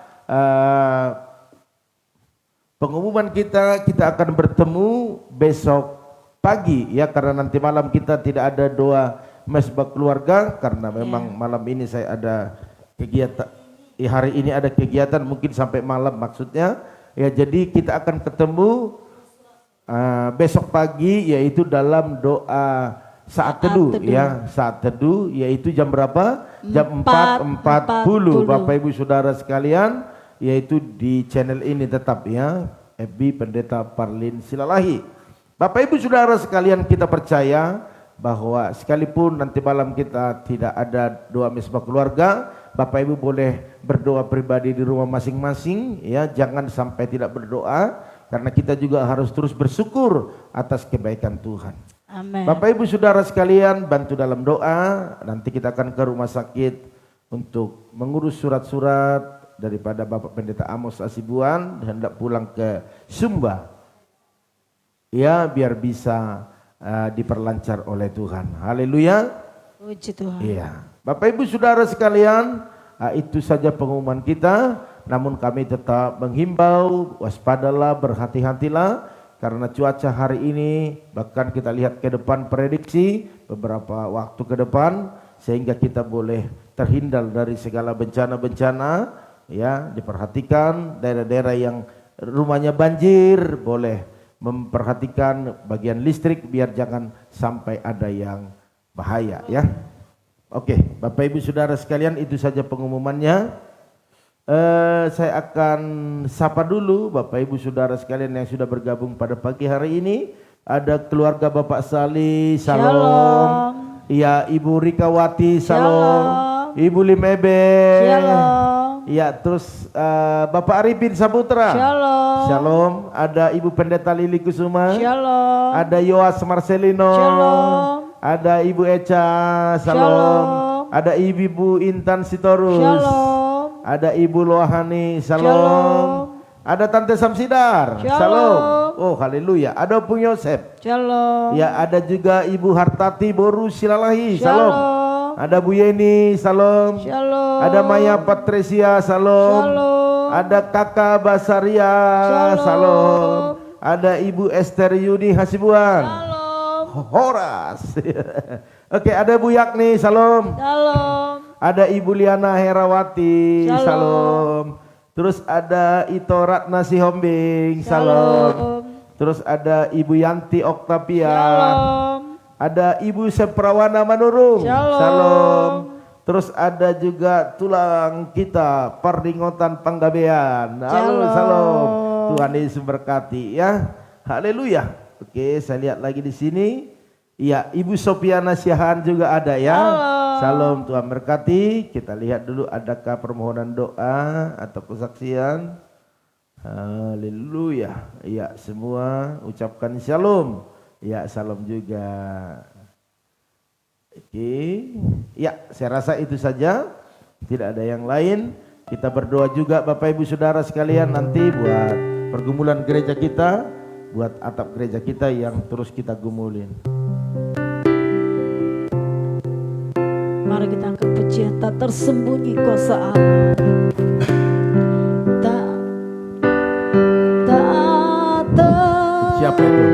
kita akan bertemu besok pagi ya, karena nanti malam kita tidak ada doa mesbah keluarga karena memang malam ini saya ada kegiatan. Hari ini ada kegiatan mungkin sampai malam maksudnya ya, jadi kita akan ketemu besok pagi yaitu dalam doa saat teduh ya, saat teduh yaitu jam berapa? Jam 4.40 Bapak Ibu Saudara sekalian, yaitu di channel ini tetap ya, FB Pendeta Parlin Silalahi. Bapak Ibu Saudara sekalian, kita percaya bahwa sekalipun nanti malam kita tidak ada doa mesbah keluarga, Bapak Ibu boleh berdoa pribadi di rumah masing-masing ya, jangan sampai tidak berdoa. Karena kita juga harus terus bersyukur atas kebaikan Tuhan. Amin. Bapak Ibu Saudara sekalian, bantu dalam doa. Nanti kita akan ke rumah sakit untuk mengurus surat-surat daripada Bapak Pendeta Amos Asibuan, hendak pulang ke Sumba. Ya, biar bisa diperlancar oleh Tuhan. Haleluya. Puji Tuhan. Iya. Bapak Ibu Saudara sekalian, itu saja pengumuman kita. Namun kami tetap menghimbau, waspadalah, berhati-hatilah, karena cuaca hari ini, bahkan kita lihat ke depan prediksi beberapa waktu ke depan, sehingga kita boleh terhindar dari segala bencana-bencana. Ya, diperhatikan daerah-daerah yang rumahnya banjir, boleh memperhatikan bagian listrik biar jangan sampai ada yang bahaya ya. Oke, Bapak Ibu Saudara sekalian, itu saja pengumumannya. Saya akan sapa dulu Bapak Ibu Saudara sekalian yang sudah bergabung pada pagi hari ini. Ada keluarga Bapak Salih, salam. Ya, Ibu Rikawati, salam. Ibu Limebe, Shalom. ya, terus Bapak Arifin Saputra, Shalom. shalom. Ada Ibu Pendeta Lili Kusuma, Shalom. ada Yoas Marcelino, Shalom. ada Ibu Eca, shalom. Shalom. Ada Ibu Intan Sitorus, Shalom. ada Ibu Loahani, shalom. Shalom. Ada Tante Samsidar, Shalom. shalom. Oh, haleluya. Ada Pung Yosef, Shalom. ya, ada juga Ibu Hartati Boru Silalahi, Shalom. shalom. Ada Bu Yeni, salam. Shalom. Ada Maya Patresia, salam. Shalom. Ada Kakak Basaria, Shalom. salam. Ada Ibu Esther Yuni Hasibuan, Shalom. Horas. Oke, ada Bu Yakni, salam. Shalom. Ada Ibu Liana Herawati, Shalom. salam. Terus ada Ito Ratna Sihombing, salam. Shalom. Terus ada Ibu Yanti Oktavia. Shalom. Ada Ibu Seprawana Manurung, Shalom. salam. Terus ada juga tulang kita Pardingotan Panggabean, halo, Shalom. salam. Tuhan Yesus berkati ya, haleluya. Oke, saya lihat lagi di sini. Iya, Ibu Sopiana Siahan juga ada ya. Halo. Salam, Tuhan berkati. Kita lihat dulu adakah permohonan doa atau kesaksian. Haleluya. Iya, semua ucapkan shalom. Ya, salam juga. Oke. Ya, saya rasa itu saja. Tidak ada yang lain. Kita berdoa juga Bapak Ibu Saudara sekalian nanti buat pergumulan gereja kita, buat atap gereja kita yang terus kita gumulin. Mari kita angkat pujian tak tersembunyi kuasa Allah. Siapa itu?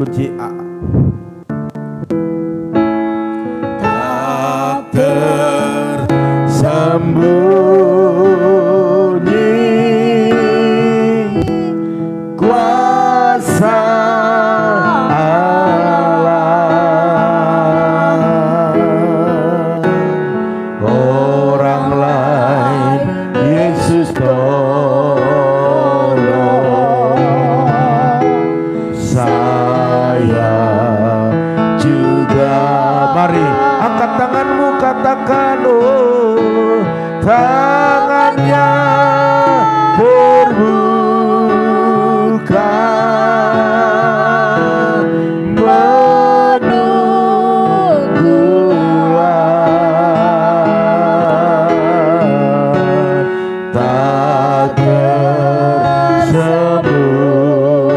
Kunci A. Tak tersembunyi kuasa Allah. Orang lain Yesus tolong, saya juga. Mari angkat tanganmu, katakan, oh, tangannya terbuka menunggulah, tak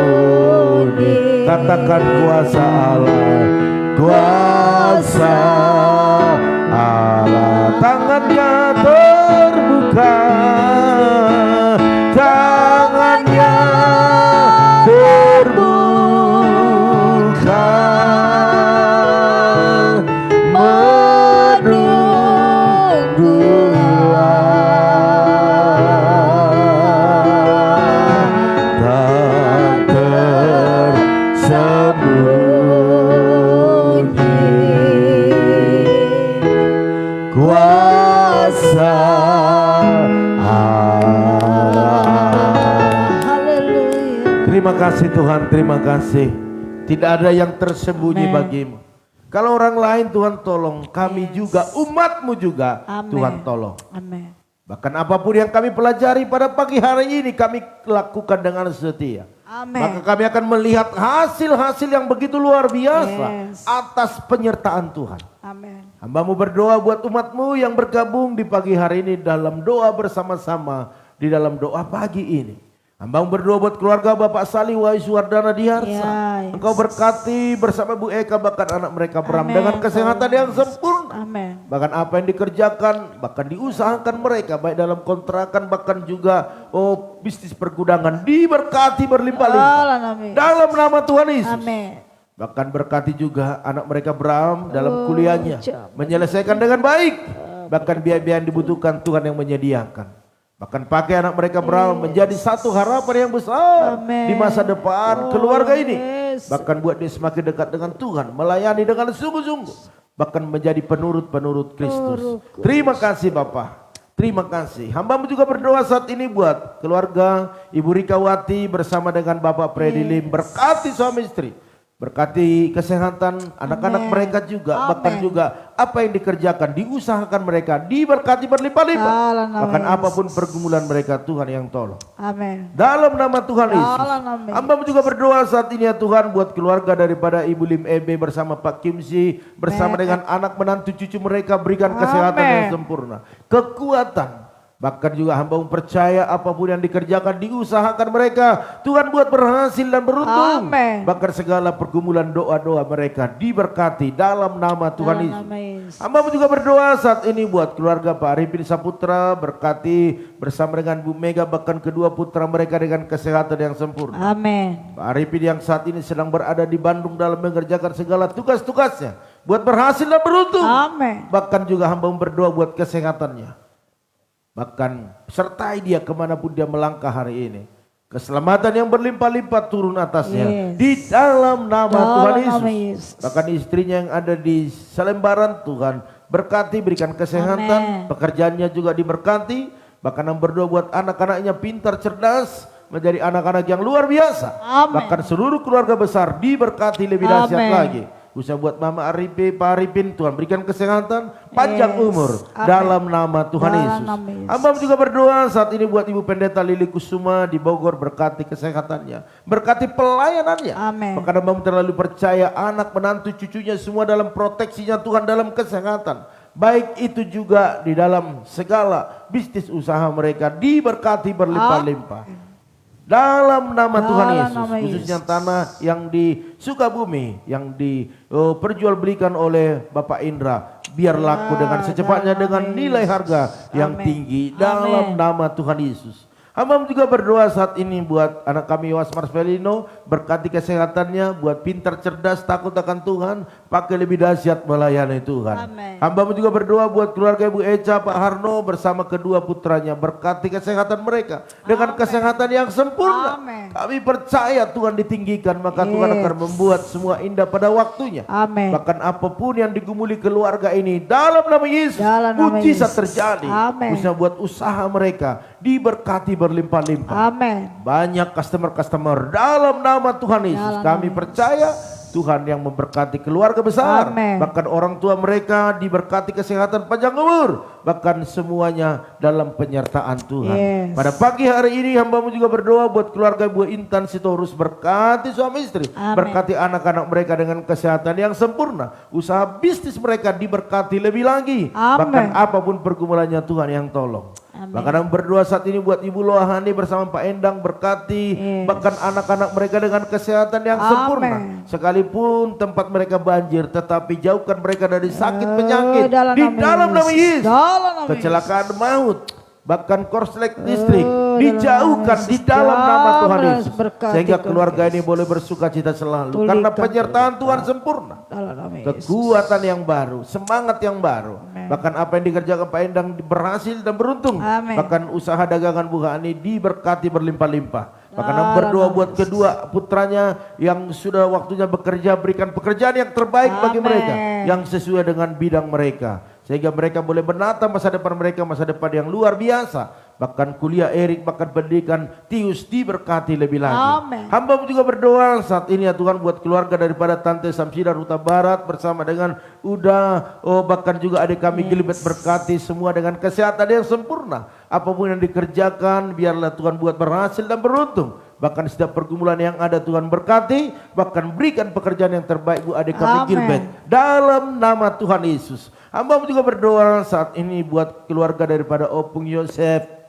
tersembunyi. Katakan kuasa Allah, kuasa Allah. Tangannya terbuka, tangannya terbuka menunggulah, tak tersembunyi kuasa Allah. Haleluya. Terima kasih Tuhan, terima kasih. Tidak ada yang tersembunyi Amen. bagimu. Kalau orang lain Tuhan tolong, kami juga, umatmu juga Amen. Tuhan tolong. Amin. Bahkan apapun yang kami pelajari pada pagi hari ini kami lakukan dengan setia. Amin. Maka kami akan melihat hasil-hasil yang begitu luar biasa Yes. atas penyertaan Tuhan. Amin. Hambamu berdoa buat umatmu yang bergabung di pagi hari ini dalam doa bersama-sama di dalam doa pagi ini. Hambamu berdoa buat keluarga Bapak Salih Wahyu Suwardana di Harsa. Yes. Engkau berkati bersama Bu Eka bahkan anak mereka Bram Amin. dengan kesehatan yang sempurna. Amin. Bahkan apa yang dikerjakan, bahkan diusahakan mereka baik dalam kontrakan bahkan juga bisnis pergudangan diberkati berlimpah-limpah. Amin. Dalam nama Tuhan Yesus. Amin. Bahkan berkati juga anak mereka Abraham dalam kuliahnya, Amin. menyelesaikan dengan baik. Bahkan biaya-biaya yang dibutuhkan Tuhan yang menyediakan. Bahkan pakai anak mereka Abraham menjadi satu harapan yang besar Amin. di masa depan keluarga ini. Yes. Bahkan buat dia semakin dekat dengan Tuhan, melayani dengan sungguh-sungguh. Bahkan menjadi penurut-penurut Kristus. Terima kasih Bapak. Terima kasih. Hamba-Mu juga berdoa saat ini buat keluarga Ibu Rikawati bersama dengan Bapak Freddy Lim. Berkati suami istri. Berkati kesehatan anak-anak mereka juga. Bahkan juga apa yang dikerjakan, diusahakan mereka. Diberkati berlimpah-limpah. Dalam nama Bahkan Yesus. apapun pergumulan mereka Tuhan yang tolong. Amin. Dalam nama Tuhan Yesus. Dalam nama Yesus. Hamba juga berdoa saat ini ya Tuhan buat keluarga daripada Ibu Lim Ebe bersama Pak Kimsi. Bersama dengan anak menantu cucu mereka. Berikan kesehatan yang sempurna. Kekuatan. Bahkan juga hamba percaya apapun yang dikerjakan, diusahakan mereka, Tuhan buat berhasil dan beruntung. Amin. Bahkan segala pergumulan doa-doa mereka diberkati dalam nama Tuhan Dalam nama Yesus. Yesus. Hamba juga berdoa saat ini buat keluarga Pak Arifin Saputra, berkati bersama dengan Bu Mega, bahkan kedua putra mereka dengan kesehatan yang sempurna. Amin. Pak Arifin yang saat ini sedang berada di Bandung dalam mengerjakan segala tugas-tugasnya, buat berhasil dan beruntung. Amin. Bahkan juga hamba berdoa buat kesehatannya. Bahkan sertai dia kemanapun dia melangkah hari ini. Keselamatan yang berlimpah-limpah turun atasnya. Yes. Di dalam nama Dalam Tuhan nama Yesus. Yesus. Bahkan istrinya yang ada di Salembaran Tuhan berkati, berikan kesehatan. Amin. Pekerjaannya juga diberkati. Bahkan yang berdoa buat anak-anaknya pintar, cerdas, menjadi anak-anak yang luar biasa. Amin. Bahkan seluruh keluarga besar diberkati lebih dahsyat Amin. lagi. Usaha buat Mama Arifin, Pak Arifin, Tuhan berikan kesehatan, panjang umur. Amin. Dalam nama Tuhan Dalam Yesus. nama Yesus. Hamba juga berdoa saat ini buat Ibu Pendeta Lili Kusuma di Bogor, berkati kesehatannya, berkati pelayanannya. Amin. Maka hamba terlalu percaya anak menantu cucunya semua dalam proteksinya Tuhan dalam kesehatan. Baik itu juga di dalam segala bisnis usaha mereka diberkati berlimpah-limpah. Dalam nama Tuhan Yesus, nama khususnya Yesus. tanah yang di Sukabumi yang diperjualbelikan oleh Bapak Indra, biar laku dengan secepatnya dengan nilai harga yang tinggi. Dalam nama Tuhan Yesus. Hamba juga berdoa saat ini buat anak kami Yowas Marcelino, berkati kesehatannya, buat pintar, cerdas, takut akan Tuhan, pakai lebih dahsyat melayani Tuhan. Amin. Hamba juga berdoa buat keluarga Ibu Eca, Pak Harno bersama kedua putranya, berkati kesehatan mereka dengan kesehatan yang sempurna. Amin. Kami percaya Tuhan ditinggikan, maka Tuhan akan membuat semua indah pada waktunya. Amin. Bahkan apapun yang digumuli keluarga ini dalam nama Yesus, Dalam nama mujizat Yesus. terjadi. Amin. Khususnya buat usaha mereka diberkati berlimpah-limpah. Amin. Banyak customer dalam nama Tuhan Yesus. Dalam Kami nama percaya Tuhan yang memberkati keluarga besar. Amin. Bahkan orang tua mereka diberkati kesehatan panjang umur. Bahkan semuanya dalam penyertaan Tuhan. Yes. Pada pagi hari ini hamba-Mu juga berdoa buat keluarga Bu Intan Sitorus, berkati suami istri. Amin. Berkati anak-anak mereka dengan kesehatan yang sempurna. Usaha bisnis mereka diberkati lebih lagi. Amin. Bahkan apapun pergumulannya Tuhan yang tolong. Amin. Bahkan kami berdoa saat ini buat Ibu Loahani bersama Pak Endang, berkati bahkan anak-anak mereka dengan kesehatan yang sempurna. Sekalipun tempat mereka banjir, tetapi jauhkan mereka dari sakit penyakit di dalam nama Yesus. Dalam nama Kecelakaan maut, bahkan korslet listrik dijauhkan di dalam nama Tuhan Yesus, sehingga keluarga ini boleh bersuka cita selalu karena penyertaan Tuhan sempurna. Dalam nama Yesus. Kekuatan yang baru, semangat yang baru. Bahkan apa yang dikerjakan Pak Endang berhasil dan beruntung. Amin. Bahkan usaha dagangan Bu Hani diberkati berlimpah-limpah. Bahkan berdoa buat kedua putranya yang sudah waktunya bekerja, berikan pekerjaan yang terbaik bagi mereka, yang sesuai dengan bidang mereka, sehingga mereka boleh menata masa depan mereka, masa depan yang luar biasa. Bahkan kuliah Erik, bahkan pendidikan Tius diberkati lebih lagi. Amin. Hamba juga berdoa saat ini ya Tuhan buat keluarga daripada Tante Samsida Ruta Barat bersama dengan Uda, bahkan juga adik kami Gilbert, berkati semua dengan kesehatan yang sempurna. Apapun yang dikerjakan biarlah Tuhan buat berhasil dan beruntung. Bahkan setiap pergumulan yang ada Tuhan berkati, bahkan berikan pekerjaan yang terbaik Bu adik kami Amin. Gilbert dalam nama Tuhan Yesus. Hamba juga berdoa saat ini buat keluarga daripada Opung Yosef.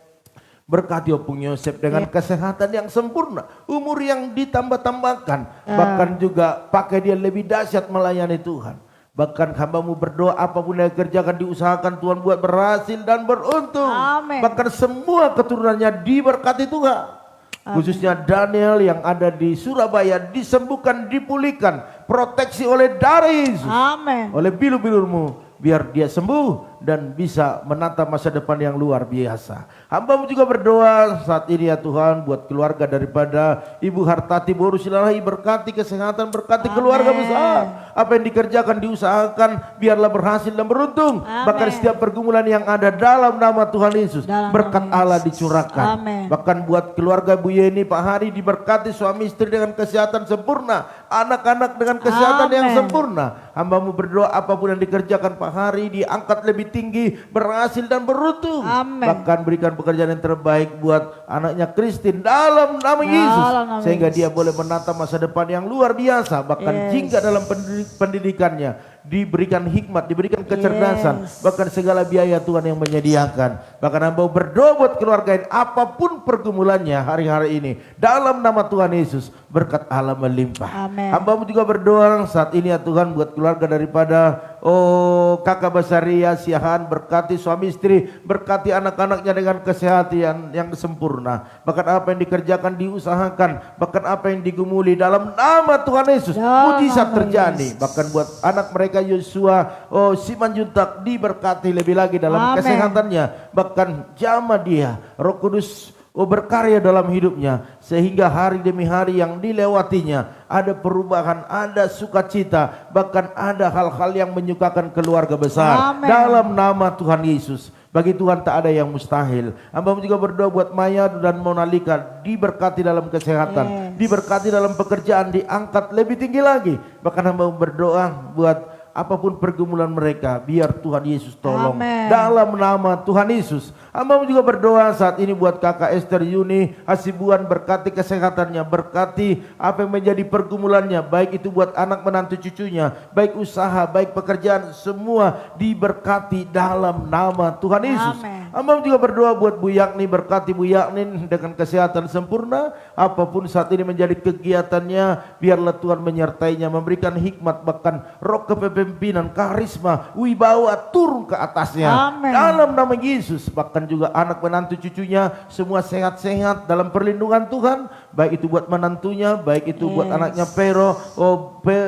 Berkati Opung Yosef dengan kesehatan yang sempurna, umur yang ditambah-tambahkan, bahkan juga pakai dia lebih dahsyat melayani Tuhan. Bahkan hamba-Mu berdoa apapun yang kerjakan, diusahakan Tuhan buat berhasil dan beruntung. Amin. Bahkan semua keturunannya diberkati Tuhan. Khususnya Daniel yang ada di Surabaya disembuhkan, dipulihkan, proteksi oleh darah Yesus, Amin. oleh bilur-bilurmu, biar dia sembuh dan bisa menata masa depan yang luar biasa. Hamba-Mu juga berdoa saat ini ya Tuhan, buat keluarga daripada Ibu Hartati Boru Silalahi, berkati kesehatan, berkati keluarga besar. Apa yang dikerjakan, diusahakan, biarlah berhasil dan beruntung. Amin. Bahkan setiap pergumulan yang ada dalam nama Tuhan Yesus, Dalam berkat nama Allah Yesus. dicurahkan. Amin. Bahkan buat keluarga Bu Yeni, Pak Hari, diberkati suami istri dengan kesehatan sempurna, anak-anak dengan kesehatan yang Amin. sempurna. Hamba-Mu berdoa apapun yang dikerjakan Pak Hari diangkat lebih tinggi, berhasil dan beruntung. Amin. Bahkan berikan pekerjaan yang terbaik buat anaknya Christine dalam nama Yesus, nama sehingga Yesus. dia boleh menata masa depan yang luar biasa. Bahkan Yes. jingga dalam pendidikannya diberikan hikmat, diberikan kecerdasan, bahkan segala biaya Tuhan yang menyediakan. Bahkan hamba berdoa buat keluarga ini, apapun pergumulannya hari-hari ini, dalam nama Tuhan Yesus, berkat Allah melimpah. Amin. Hamba-Mu juga berdoa saat ini ya Tuhan, buat keluarga daripada kakak Basaria Siahan, berkati suami istri, berkati anak-anaknya dengan kesehatan yang sempurna. Bahkan apa yang dikerjakan, diusahakan, bahkan apa yang digumuli, dalam nama Tuhan Yesus, Dalam mujizat nama terjadi. Yesus. Bahkan buat anak mereka Yosua, Simanjuntak, diberkati lebih lagi dalam Amin. kesehatannya. Bahkan jamah dia, Roh Kudus berkarya dalam hidupnya, sehingga hari demi hari yang dilewatinya ada perubahan, ada sukacita, bahkan ada hal-hal yang menyukakan keluarga besar. Amin. Dalam nama Tuhan Yesus, bagi Tuhan tak ada yang mustahil. Hamba-Mu juga berdoa buat Maya dan Monalika, diberkati dalam kesehatan, Yes. diberkati dalam pekerjaan, diangkat lebih tinggi lagi. Bahkan hamba-Mu berdoa buat apapun pergumulan mereka, biar Tuhan Yesus tolong. Amin. Dalam nama Tuhan Yesus. Hamba-Mu juga berdoa saat ini buat kakak Esther Yuni Hasibuan, berkati kesehatannya, berkati apa yang menjadi pergumulannya, baik itu buat anak menantu cucunya, baik usaha, baik pekerjaan, semua diberkati dalam nama Tuhan Yesus. Amin. Hamba-Mu juga berdoa buat Bu Yakni, berkati Bu Yakni dengan kesehatan sempurna, apapun saat ini menjadi kegiatannya, biarlah Tuhan menyertainya, memberikan hikmat, bahkan roh kepemimpinan, karisma, wibawa turun ke atasnya. Amin. Dalam nama Yesus. Bahkan juga anak menantu cucunya semua sehat-sehat dalam perlindungan Tuhan, baik itu buat menantunya, baik itu buat Yes. anaknya Pero,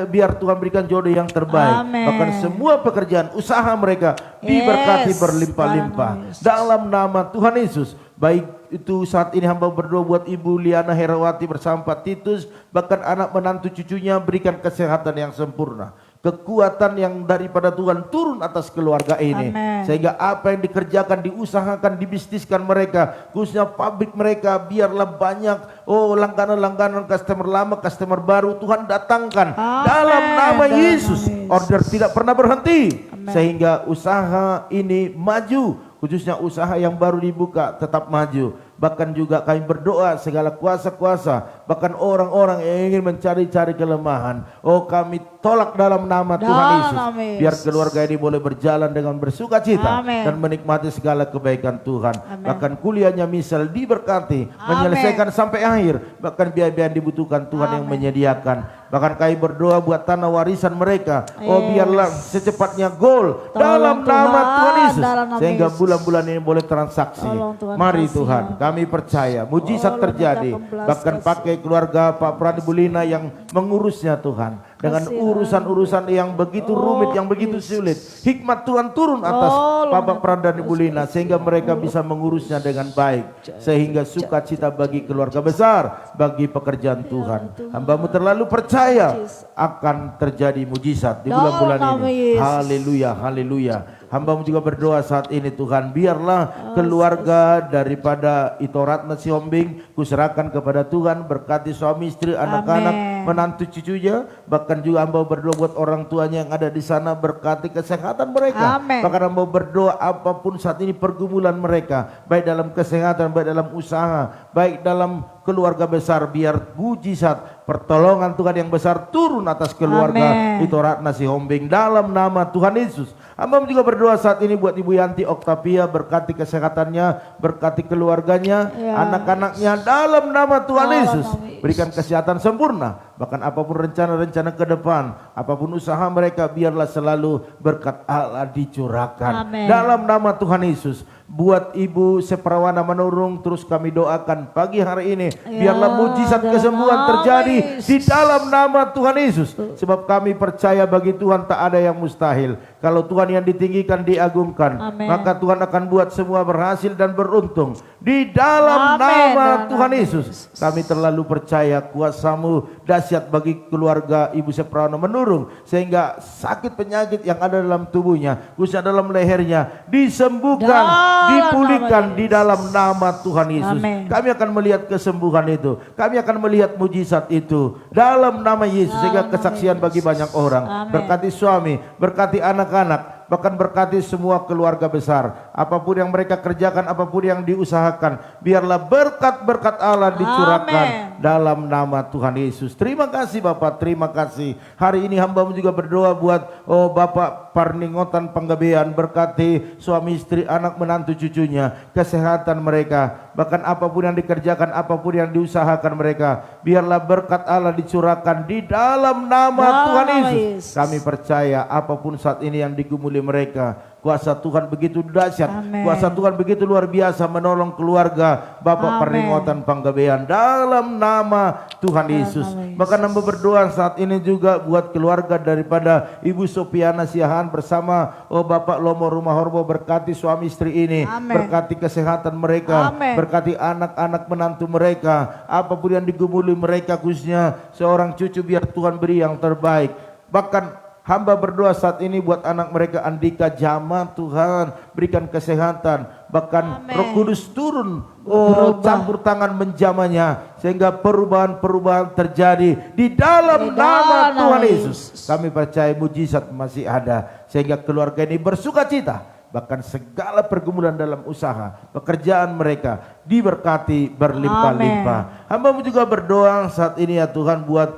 biar Tuhan berikan jodoh yang terbaik. Amin. Bahkan semua pekerjaan usaha mereka diberkati Yes. berlimpah-limpah. Dalam Dalam nama Yesus. nama Tuhan Yesus. Baik itu saat ini hamba berdoa buat Ibu Liana Herawati bersama Pak Titus, bahkan anak menantu cucunya, berikan kesehatan yang sempurna, kekuatan yang daripada Tuhan turun atas keluarga ini. Amin. Sehingga apa yang dikerjakan, diusahakan, dibisniskan mereka, khususnya pabrik mereka, biarlah banyak langganan-langganan, customer lama, customer baru Tuhan datangkan. Amin. Dalam nama Dalam Yesus. nama Yesus. Order tidak pernah berhenti. Amin. Sehingga usaha ini maju, khususnya usaha yang baru dibuka tetap maju. Bahkan juga kami berdoa segala kuasa-kuasa, bahkan orang-orang yang ingin mencari-cari kelemahan, kami tolak dalam nama Tuhan Dalam Yesus. nama Yesus. Biar keluarga ini boleh berjalan dengan bersukacita Amin. dan menikmati segala kebaikan Tuhan. Amin. Bahkan kuliahnya misal diberkati, menyelesaikan sampai akhir. Bahkan biaya-biaya yang dibutuhkan Tuhan yang Amin. menyediakan. Bahkan kami berdoa buat tanah warisan mereka. Yes. Biarlah secepatnya gol Tolong dalam nama Tuhan, Tuhan Yesus. dalam nama Sehingga Yesus. bulan-bulan ini boleh transaksi. Tolong Tuhan, Mari kasih Tuhan, ya. kami percaya mujizat Tolong terjadi. minta pembelas Bahkan kasih. pakai keluarga Pak Pradibulina yang mengurusnya Tuhan. Dengan Kasih, urusan-urusan yang begitu rumit, yang begitu sulit. Hikmat Tuhan turun atas Tolong Bapak Pradibulina sehingga mereka bisa mengurusnya dengan baik. Sehingga sukacita bagi keluarga besar, bagi pekerjaan Tuhan. Hamba-Mu terlalu percaya akan terjadi mujizat di bulan-bulan Dalam nama ini. Yesus. Haleluya, haleluya. Hamba-Mu juga berdoa saat ini Tuhan, biarlah keluarga daripada Ito Ratna Sihombing kuserahkan kepada Tuhan, berkati suami istri, anak-anak, Amin. menantu cucunya, bahkan juga hamba berdoa buat orang tuanya yang ada di sana, berkati kesehatan mereka. Amin. Bahkan hamba berdoa apapun saat ini pergumulan mereka, baik dalam kesehatan, baik dalam usaha, baik dalam keluarga besar, biar mujizat pertolongan Tuhan yang besar turun atas keluarga Amin. Ito Ratna Sihombing dalam nama Tuhan Yesus. Hamba juga berdoa saat ini buat Ibu Yanti Oktavia, berkati kesehatannya, berkati keluarganya, Ya. anak-anaknya dalam nama Tuhan Dalam Yesus. nama Yesus. Berikan kesehatan sempurna, bahkan apapun rencana-rencana ke depan, apapun usaha mereka, biarlah selalu berkat Allah dicurahkan. Amin. Dalam nama Tuhan Yesus. buat Ibu Seprawana Manurung, terus kami doakan pagi hari ini Ya, biarlah mujizat dalam kesembuhan nama terjadi Yesus. di dalam nama Tuhan Yesus. Sebab kami percaya bagi Tuhan tak ada yang mustahil. Kalau Tuhan yang ditinggikan, diagungkan, Amin. maka Tuhan akan buat semua berhasil dan beruntung. Di dalam Amin. nama Dalam Tuhan nama Yesus, kami terlalu percaya kuasa-Mu dahsyat bagi keluarga Ibu Seprawana Manurung, sehingga sakit penyakit yang ada dalam tubuhnya, khususnya dalam lehernya, disembuhkan, Dalam dipulihkan nama di dalam nama Tuhan Yesus. Amin. Kami akan melihat kesembuhan itu, kami akan melihat mujizat itu dalam nama Yesus, sehingga Dalam nama kesaksian bagi Yesus. banyak orang. Amin. Berkati suami, berkati anak-anak, bahkan berkati semua keluarga besar. Apapun yang mereka kerjakan, apapun yang diusahakan, biarlah berkat-berkat Allah dicurahkan Amin. dalam nama Tuhan Yesus. Terima kasih Bapak, terima kasih. Hari ini hamba-Mu juga berdoa buat Bapak Parningotan Panggabean, berkati suami istri, anak menantu cucunya, kesehatan mereka, bahkan apapun yang dikerjakan, apapun yang diusahakan mereka, biarlah berkat Allah dicurahkan di dalam nama Dalam Tuhan nama Yesus. Yesus. Kami percaya apapun saat ini yang digumuli mereka, kuasa Tuhan begitu dahsyat, Amin. kuasa Tuhan begitu luar biasa menolong keluarga Bapak Amin. Parningotan Panggabean dalam nama Tuhan Yesus. nama Yesus. Bahkan hamba berdoa saat ini juga buat keluarga daripada Ibu Sopiana Siahaan bersama Bapak Lomo Rumah Horbo, berkati suami istri ini, Amin. berkati kesehatan mereka, Amin. berkati anak-anak menantu mereka, apapun yang digumuli mereka, khususnya seorang cucu, biar Tuhan beri yang terbaik. Bahkan hamba berdoa saat ini buat anak mereka Andika Jama, Tuhan berikan kesehatan, bahkan Amin. Roh Kudus turun Berubah. campur tangan menjamanya, sehingga perubahan-perubahan terjadi di dalam Di nama dalam Tuhan nama Yesus. Yesus. Kami percaya mujizat masih ada, sehingga keluarga ini bersuka cita. Bahkan segala pergumulan dalam usaha, pekerjaan mereka diberkati berlimpah-limpah. Hamba-Mu juga berdoa saat ini ya Tuhan buat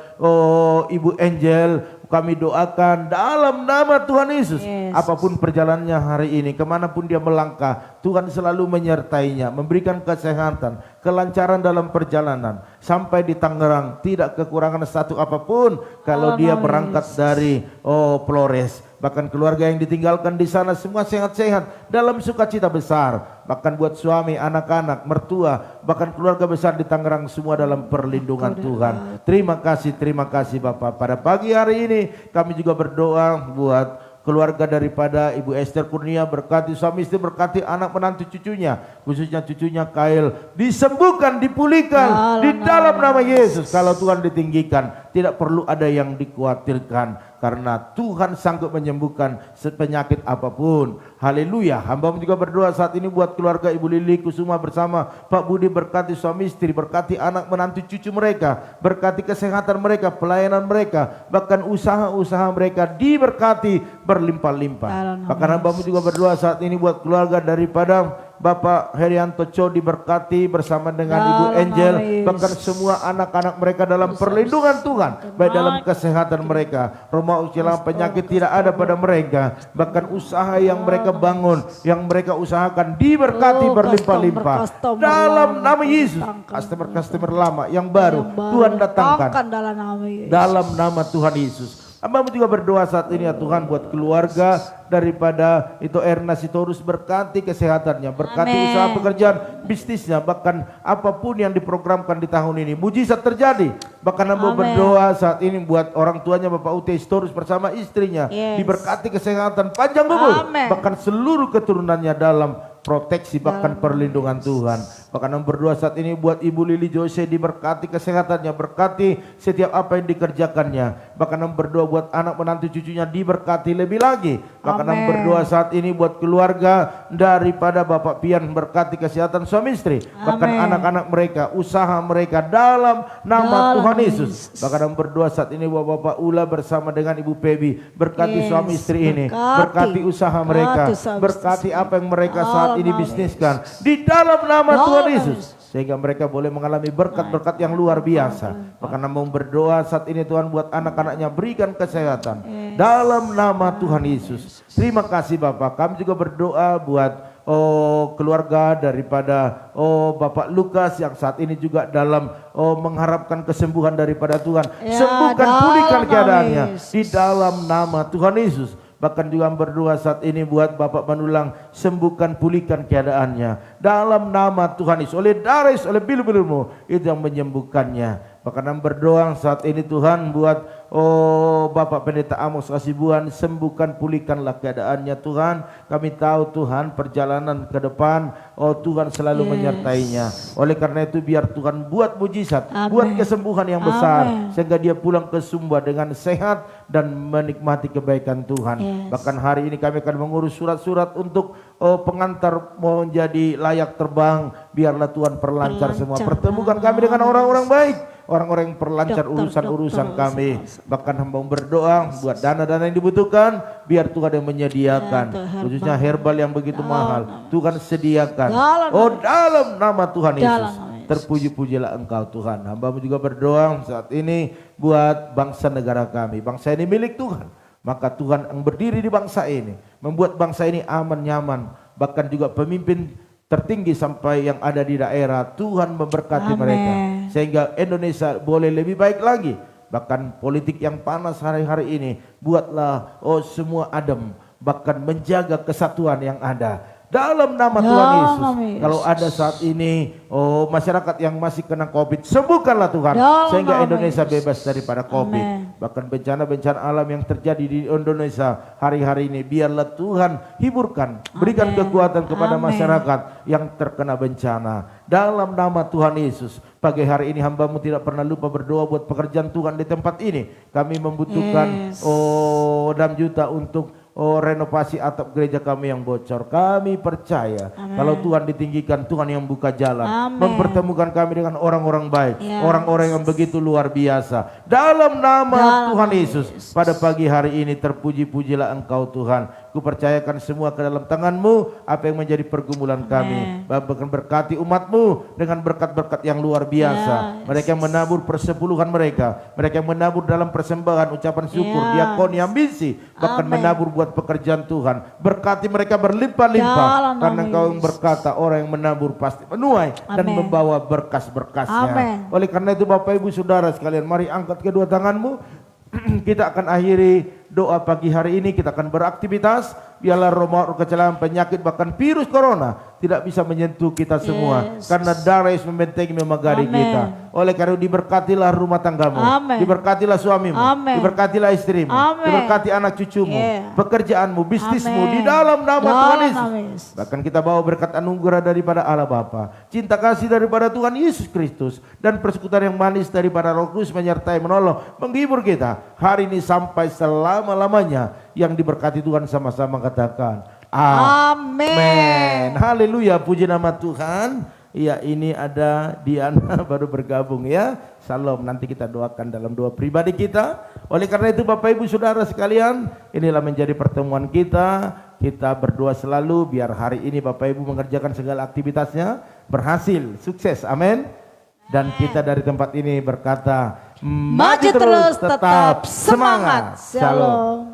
Ibu Angel. Kami doakan dalam nama Tuhan Yesus. Yes. Apapun perjalanannya hari ini, kemanapun dia melangkah, Tuhan selalu menyertainya, memberikan kesehatan, kelancaran dalam perjalanan. Sampai di Tangerang tidak kekurangan satu apapun kalau dia berangkat dari Flores. Bahkan keluarga yang ditinggalkan di sana semua sehat-sehat dalam sukacita besar. Bahkan buat suami, anak-anak, mertua, bahkan keluarga besar di Tangerang semua dalam perlindungan Tuhan. Terima kasih Bapak. Pada pagi hari ini kami juga berdoa buat keluarga daripada Ibu Esther Kurnia, berkati suami istri, berkati anak menantu cucunya, khususnya cucunya Kail, disembuhkan, dipulihkan di dalam nama Yesus. Kalau Tuhan ditinggikan, tidak perlu ada yang dikhawatirkan, karena Tuhan sanggup menyembuhkan penyakit apapun. Haleluya. Hamba juga berdoa saat ini buat keluarga Ibu Lili Kusuma bersama Pak Budi, berkati suami istri, berkati anak menantu cucu mereka, berkati kesehatan mereka, pelayanan mereka, bahkan usaha-usaha mereka diberkati berlimpah-limpah. Bahkan hamba juga berdoa saat ini buat keluarga daripada Bapak Herianto Cho, diberkati bersama dengan Ibu Angel, bahkan semua anak-anak mereka dalam perlindungan Tuhan, baik dalam kesehatan mereka, rumah ucilang penyakit tidak ada pada mereka, bahkan usaha yang mereka bangun, yang mereka usahakan diberkati berlimpah-limpah dalam nama Yesus. Customer lama yang baru Tuhan datangkan dalam nama Tuhan Yesus. Hamba juga berdoa saat ini ya Tuhan buat keluarga daripada itu Erna Sitorus, berkati kesehatannya, berkati usaha pekerjaan bisnisnya, bahkan apapun yang diprogramkan di tahun ini mujizat terjadi. Bahkan hamba berdoa saat ini buat orang tuanya Bapak Ute Sitorus bersama istrinya, diberkati kesehatan, panjang umur, bahkan seluruh keturunannya dalam proteksi bahkan perlindungan Tuhan. Bahkan hamba berdoa saat ini buat Ibu Lili Jose, diberkati kesehatannya, berkati setiap apa yang dikerjakannya. Bahkan hamba berdoa buat anak menantu cucunya diberkati lebih lagi. Bahkan hamba berdoa saat ini buat keluarga daripada Bapak Pian, berkati kesehatan suami istri, bahkan anak-anak mereka, usaha mereka dalam nama Tuhan Yesus. Bahkan hamba berdoa saat ini buat Bapak Ula bersama dengan Ibu Pebi, berkati suami istri ini, berkati usaha mereka, berkati apa yang mereka saat ini bisniskan di dalam nama Tuhan Yesus, sehingga mereka boleh mengalami berkat-berkat yang luar biasa. Bahkan hamba berdoa saat ini Tuhan buat anak-anaknya, berikan kesehatan dalam nama Tuhan Yesus. Terima kasih Bapak. Kami juga berdoa buat keluarga daripada Bapak Lukas yang saat ini juga dalam mengharapkan kesembuhan daripada Tuhan. Sembuhkan, pulihkan keadaannya di dalam nama Tuhan Yesus. Bahkan juga berdoa saat ini buat Bapak Manulang, sembuhkan, pulihkan keadaannya. Dalam nama Tuhan Yesus, oleh darah Yesus, oleh bil-bilmu, itu yang menyembuhkannya. Bahkan berdoa saat ini Tuhan buat Bapak Pendeta Amos Kasibuan, sembuhkan, pulihkanlah keadaannya Tuhan. Kami tahu Tuhan perjalanan ke depan, Tuhan selalu menyertainya. Oleh karena itu biar Tuhan buat mujizat, buat kesembuhan yang besar, sehingga dia pulang ke Sumba dengan sehat dan menikmati kebaikan Tuhan. Bahkan hari ini kami akan mengurus surat-surat untuk pengantar menjadi layak terbang. Biarlah Tuhan perlancar semua. Pertemukan kami dengan orang-orang baik, orang-orang yang perlancar urusan-urusan kami. Bahkan hamba berdoa buat dana-dana yang dibutuhkan, biar Tuhan yang menyediakan, khususnya herbal yang begitu mahal, Tuhan sediakan. Dalam nama Tuhan Yesus, terpuji-pujilah Engkau Tuhan. Hamba juga berdoa saat ini buat bangsa negara kami. Bangsa ini milik Tuhan, maka Tuhan yang berdiri di bangsa ini, membuat bangsa ini aman, nyaman. Bahkan juga pemimpin tertinggi sampai yang ada di daerah, Tuhan memberkati mereka, sehingga Indonesia boleh lebih baik lagi. Bahkan politik yang panas hari-hari ini, buatlah semua adem, bahkan menjaga kesatuan yang ada. Dalam nama Tuhan Yesus, kalau ada saat ini masyarakat yang masih kena COVID, sembuhkanlah Tuhan, sehingga Indonesia bebas daripada COVID. Bahkan bencana-bencana alam yang terjadi di Indonesia hari-hari ini, biarlah Tuhan hiburkan, berikan kekuatan kepada masyarakat yang terkena bencana. Dalam nama Tuhan Yesus, pagi hari ini hamba-Mu tidak pernah lupa berdoa buat pekerjaan Tuhan di tempat ini. Kami membutuhkan 6 juta untuk renovasi atap gereja kami yang bocor. Kami percaya kalau Tuhan ditinggikan, Tuhan yang buka jalan, mempertemukan kami dengan orang-orang baik, orang-orang yang begitu luar biasa. Dalam nama Tuhan Yesus, pada pagi hari ini terpuji-pujilah Engkau Tuhan. Kupercayakan semua ke dalam tangan-Mu, apa yang menjadi pergumulan kami. Bahkan berkati umat-Mu dengan berkat-berkat yang luar biasa. Mereka yang menabur persepuluhan mereka, mereka yang menabur dalam persembahan, ucapan syukur, diakoni, ambisi, bahkan menabur buat pekerjaan Tuhan. Berkati mereka berlimpah-limpah, karena Engkau yang berkata orang yang menabur pasti menuai dan membawa berkas-berkasnya. Oleh karena itu Bapak Ibu Saudara sekalian, mari angkat kedua tangan-Mu. Kita akan akhiri doa pagi hari ini. Kita akan beraktivitas. Biarlah roh kecelakaan, penyakit, bahkan virus corona tidak bisa menyentuh kita semua, karena darah Yesus membentengi, memagari kita. Oleh karena itu diberkatilah rumah tanggamu, diberkatilah suamimu, diberkatilah istrimu, diberkati anak cucumu, pekerjaanmu, bisnismu, di dalam nama Tuhan Yesus. Bahkan kita bawa berkat anugerah daripada Allah Bapa, cinta kasih daripada Tuhan Yesus Kristus, dan persekutuan yang manis daripada Roh Kudus menyertai, menolong, menghibur kita hari ini sampai selama-lamanya. Yang diberkati Tuhan sama-sama katakan amin. Haleluya, puji nama Tuhan. Ya, ini ada Diana baru bergabung ya. Salam, nanti kita doakan dalam doa pribadi kita. Oleh karena itu Bapak Ibu Saudara sekalian, inilah menjadi pertemuan kita. Kita berdoa selalu biar hari ini Bapak Ibu mengerjakan segala aktivitasnya berhasil, sukses, amin. Dan kita dari tempat ini berkata, maju terus, tetap semangat. Shalom.